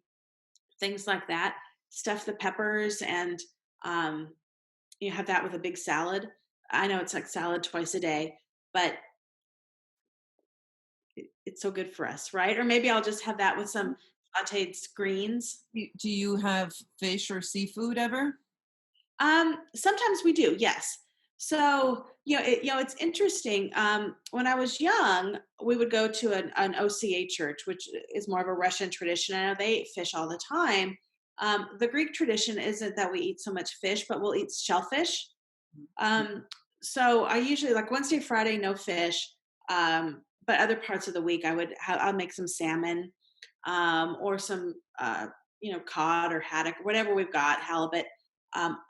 things like that. Stuff the peppers and um, you have that with a big salad. I know it's like salad twice a day, but it's so good for us, right? Or maybe I'll just have that with some sauteed greens. Do you have fish or seafood ever? Sometimes we do, yes. So, it's interesting. When I was young, we would go to an OCA church, which is more of a Russian tradition. I know they eat fish all the time. The Greek tradition isn't that we eat so much fish, but we'll eat shellfish. Um, so I usually like Wednesday, Friday, no fish. But other parts of the week, I'll make some salmon, or some cod or haddock, whatever we've got, halibut.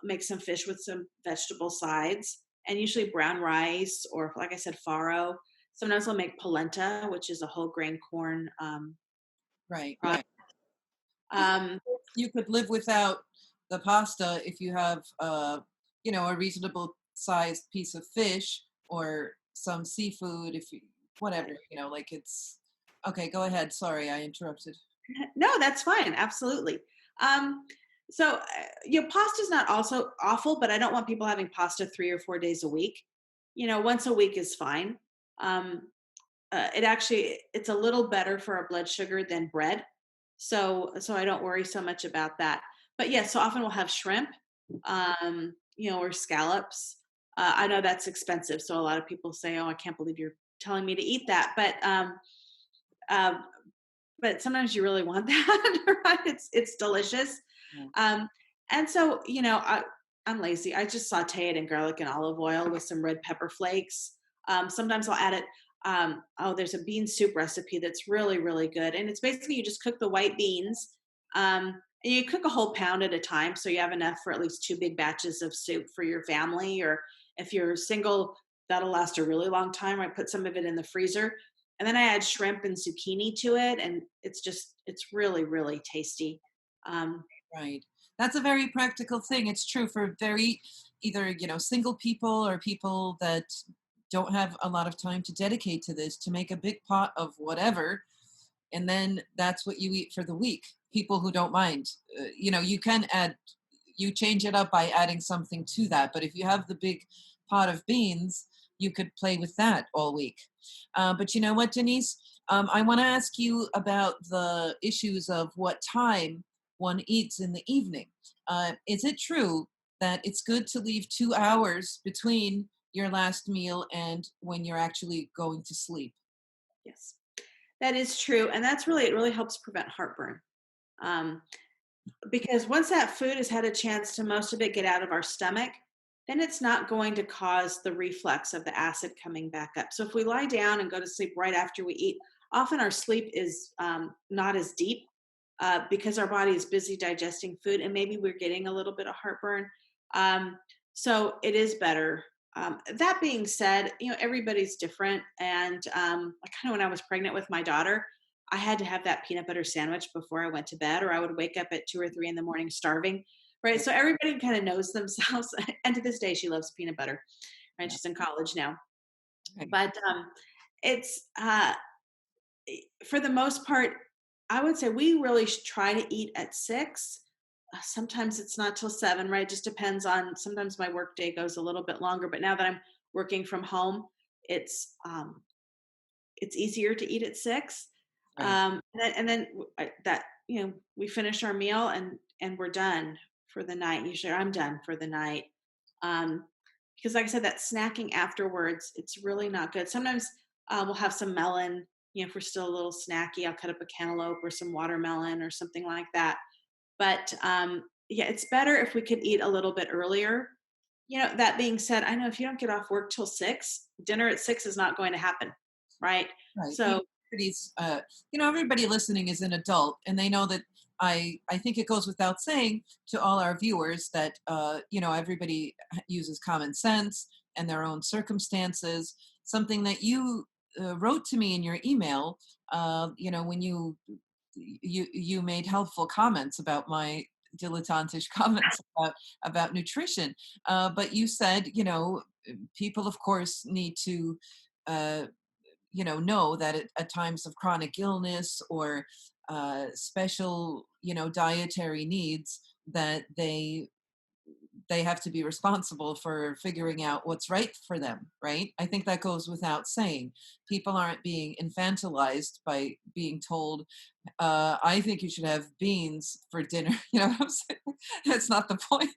Make some fish with some vegetable sides, and usually brown rice or, like I said, farro. Sometimes I'll make polenta, which is a whole grain corn Right, product. right. You could live without the pasta if you have, a reasonable sized piece of fish or some seafood. If you, whatever, like it's okay. Go ahead. Sorry, I interrupted. No, that's fine. Absolutely. Um, pasta's not also awful, but I don't want people having pasta 3 or 4 days a week. Once a week is fine. Um, it's a little better for our blood sugar than bread, so I don't worry so much about that. But yeah, so often we'll have shrimp, or scallops. I know that's expensive, so a lot of people say, "Oh, I can't believe you're telling me to eat that," uh, but sometimes you really want that, right? It's delicious. Yeah. Um, and so, I'm lazy. I just saute it in garlic and olive oil with some red pepper flakes. Sometimes I'll add it. There's a bean soup recipe that's really, really good. And it's basically you just cook the white beans. And you cook a whole pound at a time. So you have enough for at least two big batches of soup for your family. Or if you're single, that'll last a really long time. I put some of it in the freezer. And then I add shrimp and zucchini to it. And it's really, really tasty. Um, Right. That's a very practical thing. It's true for very either, single people or people that don't have a lot of time to dedicate to this to make a big pot of whatever. And then that's what you eat for the week. People who don't mind, you can add, you change it up by adding something to that. But if you have the big pot of beans, you could play with that all week. But you know what, Denise? I want to ask you about the issues of what time one eats in the evening. Is it true that it's good to leave 2 hours between your last meal and when you're actually going to sleep? yes, that is true. And it really helps prevent heartburn. Um, because once that food has had a chance to most of it get out of our stomach, then it's not going to cause the reflux of the acid coming back up. So if we lie down and go to sleep right after we eat, often our sleep is not as deep because our body is busy digesting food, and maybe we're getting a little bit of heartburn. Um, so it is better. That being said, everybody's different, and kind of when I was pregnant with my daughter, I had to have that peanut butter sandwich before I went to bed, or I would wake up at 2 or 3 in the morning starving. Right. So everybody kind of knows themselves. And to this day, she loves peanut butter. Right. Yeah. She's in college now. Right. But it's for the most part, I would say we really try to eat at 6. Sometimes it's not till 7, right? Just depends on. Sometimes my work day goes a little bit longer, but now that I'm working from home, it's um, it's easier to eat at 6. Right. And then that we finish our meal and we're done for the night. Usually, I'm done for the night. Um, because, like I said, that snacking afterwards, it's really not good. Sometimes we'll have some melon. If we're still a little snacky, I'll cut up a cantaloupe or some watermelon or something like that. But yeah, it's better if we could eat a little bit earlier. That being said, I know if you don't get off work till 6, dinner at 6 is not going to happen, right? Right. So Everybody's, everybody listening is an adult, and they know that. I think it goes without saying to all our viewers that everybody uses common sense and their own circumstances. Something that you wrote to me in your email, when you made helpful comments about my dilettantish comments about nutrition. But you said, people, of course, need to, uh, know that at times of chronic illness or special, dietary needs, that they have to be responsible for figuring out what's right for them, right? I think that goes without saying. People aren't being infantilized by being told, I think you should have beans for dinner. You know what I'm saying? That's not the point.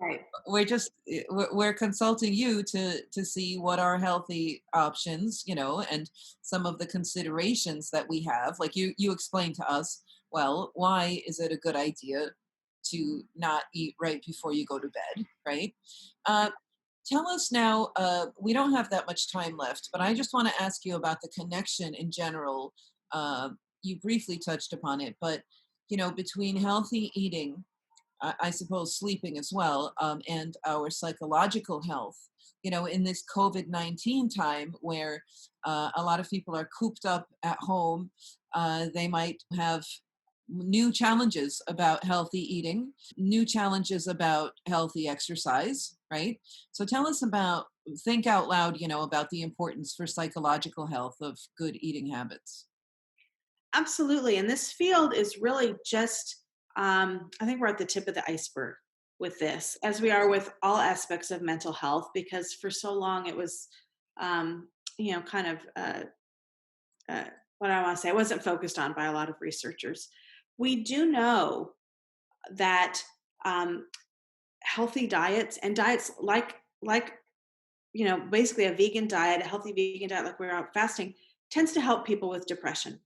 Right. We're consulting you to see what are healthy options, and some of the considerations that we have. Like you explained to us, well, why is it a good idea to not eat right before you go to bed, right? uh, Tell us now, we don't have that much time left, but I just want to ask you about the connection in general. You briefly touched upon it, but between healthy eating, I suppose sleeping as well, and our psychological health. In this COVID-19 time where a lot of people are cooped up at home, they might have new challenges about healthy eating, new challenges about healthy exercise, right? So tell us about, think out loud, about the importance for psychological health of good eating habits. Absolutely. And this field is really just, I think we're at the tip of the iceberg with this, as we are with all aspects of mental health, because for so long it was, kind of, uh, what I want to say, it wasn't focused on by a lot of researchers. We do know that um, healthy diets and diets like, basically a vegan diet, a healthy vegan diet, like we're out fasting, tends to help people with depression.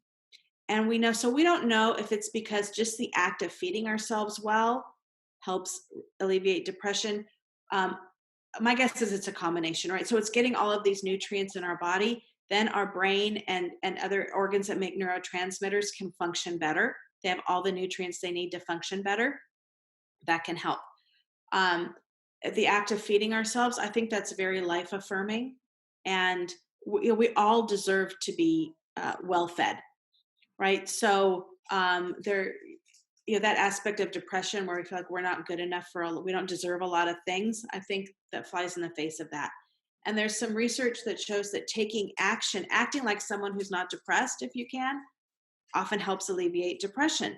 And we know, so we don't know if it's because just the act of feeding ourselves well helps alleviate depression. Um, my guess is it's a combination, right? So it's getting all of these nutrients in our body, then our brain and other organs that make neurotransmitters can function better. They have all the nutrients they need to function better. That can help. Um, the act of feeding ourselves, I think that's very life affirming. And we all deserve to be well fed, right? So there, that aspect of depression where we feel like we're not good enough we don't deserve a lot of things. I think that flies in the face of that. And there's some research that shows that taking action, acting like someone who's not depressed, if you can, often helps alleviate depression.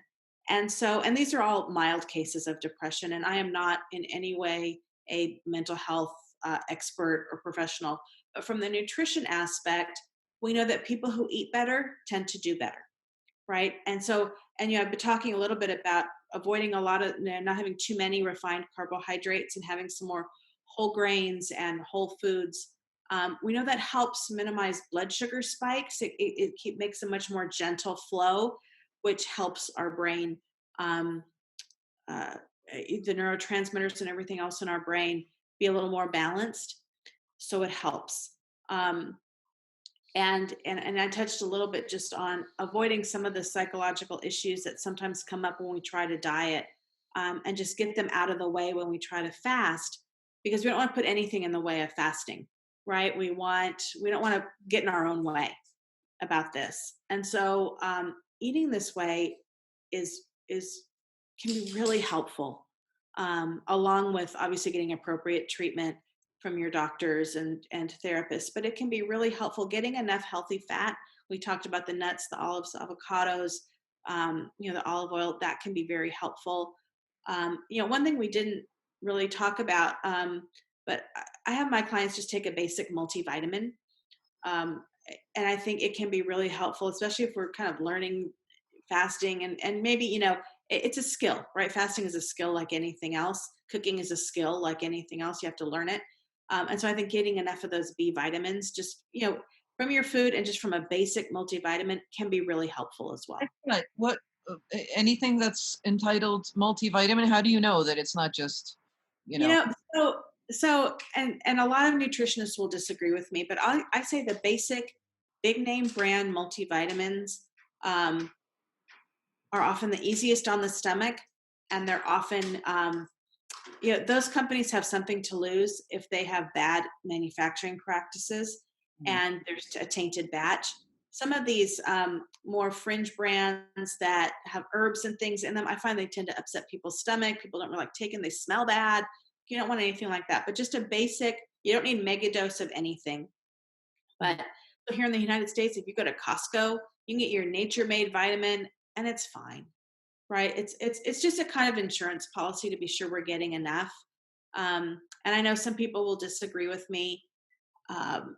And these are all mild cases of depression. And I am not in any way a mental health expert or professional. But from the nutrition aspect, we know that people who eat better tend to do better, right? I've been talking a little bit about avoiding a lot of, not having too many refined carbohydrates and having some more whole grains and whole foods. We know that helps minimize blood sugar spikes. It makes a much more gentle flow, which helps our brain, um, uh, the neurotransmitters and everything else in our brain be a little more balanced. So it helps. And I touched a little bit just on avoiding some of the psychological issues that sometimes come up when we try to diet, and just get them out of the way when we try to fast, because we don't want to put anything in the way of fasting, right? We don't want to get in our own way about this. And so eating this way is can be really helpful, along with obviously getting appropriate treatment from your doctors and therapists. But it can be really helpful getting enough healthy fat. We talked about the nuts, the olives, the avocados, the olive oil. That can be very helpful. One thing we didn't really talk about, but I have my clients just take a basic multivitamin. Um, and I think it can be really helpful, especially if we're kind of learning fasting and maybe, it's a skill, right? Fasting is a skill like anything else. Cooking is a skill like anything else. You have to learn it. And so I think getting enough of those B vitamins, just, from your food and just from a basic multivitamin can be really helpful as well. Right. Anything that's entitled multivitamin, how do you know that it's not just, you You know, know, and a lot of nutritionists will disagree with me, but I say the basic big name brand multivitamins um, are often the easiest on the stomach, and they're often, those companies have something to lose if they have bad manufacturing practices mm, and there's a tainted batch. some of these more fringe brands that have herbs and things in them, I find they tend to upset people's stomach. People don't really like taking, they smell bad. You don't want anything like that. But just a basic, you don't need mega dose of anything. Mm. But so here in the United States, if you go to Costco, you can get your nature made vitamin and it's fine. Right? It's just a kind of insurance policy to be sure we're getting enough. And I know some people will disagree with me, um,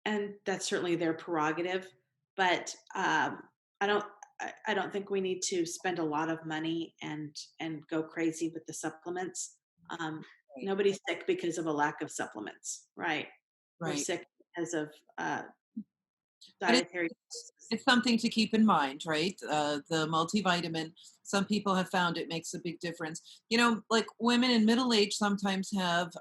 and that's certainly their prerogative. But I don't I don't think we need to spend a lot of money and go crazy with the supplements. Um, Right, Nobody's sick because of a lack of supplements, right? We're right. sick because of But dietary choices. it's something to keep in mind, right? The multivitamin, some people have found it makes a big difference. Like women in middle age sometimes have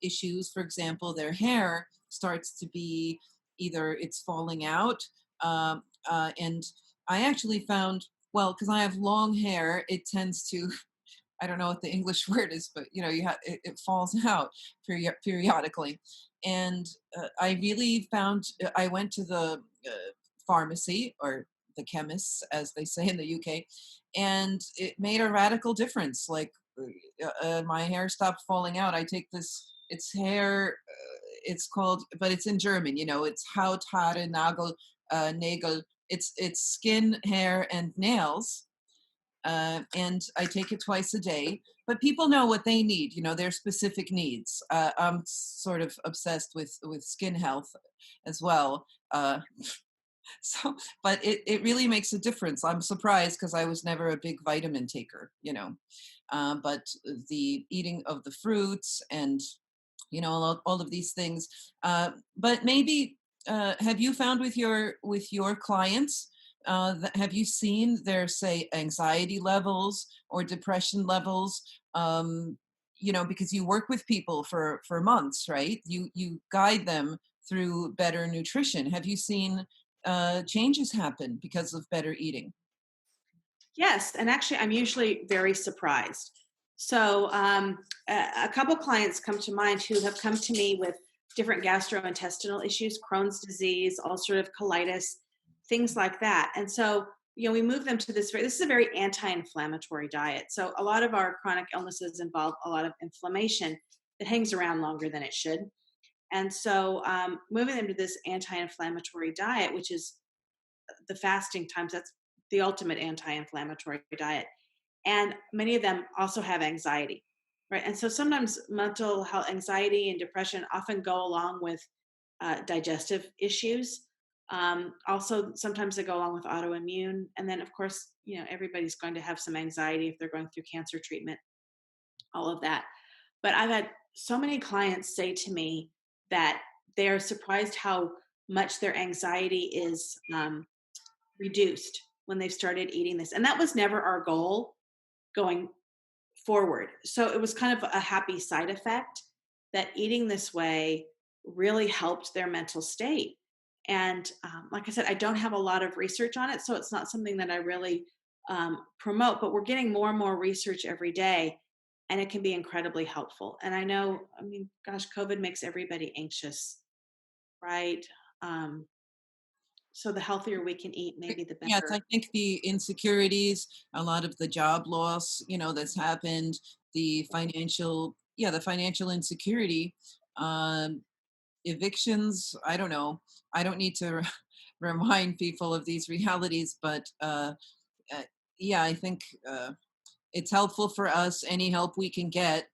issues. For example, their hair starts to be either it's falling out. Um, and I actually found, well, because I have long hair, it tends to, I don't know what the English word is, but it falls out periodically. And I really found I went to the pharmacy or the chemists, as they say in the UK, and it made a radical difference. Like my hair stopped falling out. I take this. It's hair. It's called, but it's in German. It's Haut, Haare, Nagel. It's skin, hair, and nails, and I take it twice a day. But people know what they need, their specific needs. I'm sort of obsessed with skin health as well. So, but it really makes a difference. I'm surprised because I was never a big vitamin taker, but the eating of the fruits and all of these things. But maybe have you found with your clients, have you seen their, say, anxiety levels or depression levels? Because you work with people for months, right? You guide them through better nutrition. Have you seen changes happen because of better eating? Yes, and actually, I'm usually very surprised. So, a couple clients come to mind who have come to me with different gastrointestinal issues, Crohn's disease, ulcerative colitis, things like that. And so, we move them to this is a very anti-inflammatory diet. So, a lot of our chronic illnesses involve a lot of inflammation that hangs around longer than it should. And so, moving them to this anti-inflammatory diet, which is the fasting times, that's the ultimate anti-inflammatory diet. And many of them also have anxiety, right? And so sometimes mental health, anxiety and depression often go along with digestive issues. Also, sometimes they go along with autoimmune. And then, of course, everybody's going to have some anxiety if they're going through cancer treatment, all of that. But I've had so many clients say to me that they're surprised how much their anxiety is reduced when they've started eating this. And that was never our goal going forward. So it was kind of a happy side effect that eating this way really helped their mental state. And like I said, I don't have a lot of research on it, so it's not something that I really promote, but we're getting more and more research every day, and it can be incredibly helpful. And I know, I mean, gosh, COVID makes everybody anxious, right? Um, so the healthier we can eat, maybe the Yes, better. I think the insecurities, a lot of the job loss, that's happened, the financial insecurity, um, evictions. I don't know. I don't need to remind people of these realities, but uh, yeah, I think it's helpful for us. Any help we can get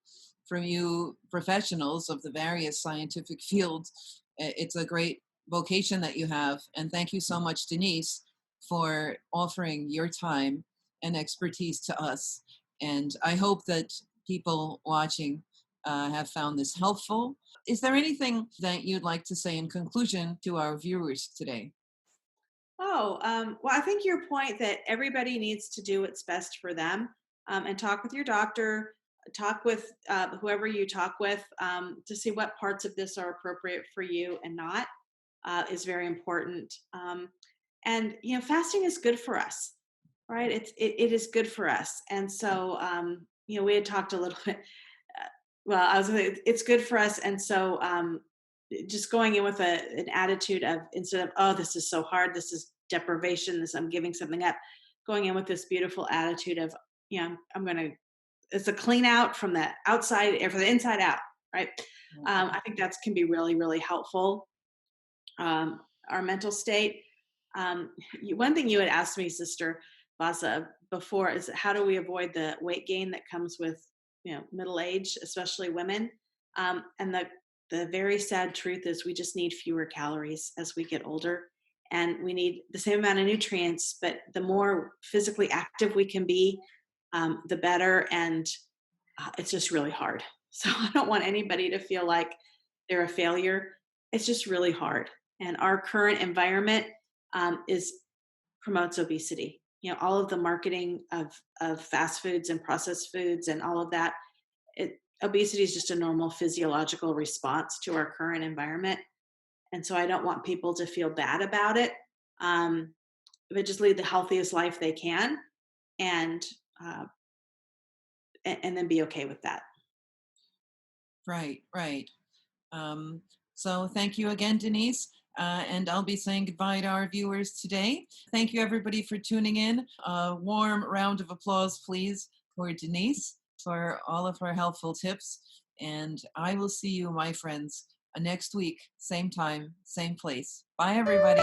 from you professionals of the various scientific fields, it's a great vocation that you have. And thank you so much, Denise, for offering your time and expertise to us. And I hope that people watching have found this helpful. Is there anything that you'd like to say in conclusion to our viewers today? Oh, well, I think your point that everybody needs to do what's best for them, and talk with your doctor, talk with whoever you talk with, to see what parts of this are appropriate for you and not, is very important. And fasting is good for us, right? It is good for us. And so, we had talked a little bit. Well, I was gonna say it's good for us, and so just going in with an attitude of, instead of, oh, this is so hard, this is deprivation, this, I'm giving something up, going in with this beautiful attitude of, I'm going to, it's a clean out from the outside, or from the inside out, right? I think that can be really, really helpful. Our mental state. One thing you had asked me, Sister Vasa, before is, how do we avoid the weight gain that comes with, middle age, especially women? And the very sad truth is, we just need fewer calories as we get older, and we need the same amount of nutrients. But the more physically active we can be, the better. And it's just really hard. So I don't want anybody to feel like they're a failure. It's just really hard. And our current environment is promotes obesity. All of the marketing of fast foods and processed foods and all of that. Obesity is just a normal physiological response to our current environment. And so I don't want people to feel bad about it, but just lead the healthiest life they can, and uh, and then be okay with that. Right, right. Um, so thank you again, Denise. And I'll be saying goodbye to our viewers today. Thank you, everybody, for tuning in. A warm round of applause, please, for Denise for all of her helpful tips. And I will see you, my friends, next week, same time, same place. Bye, everybody.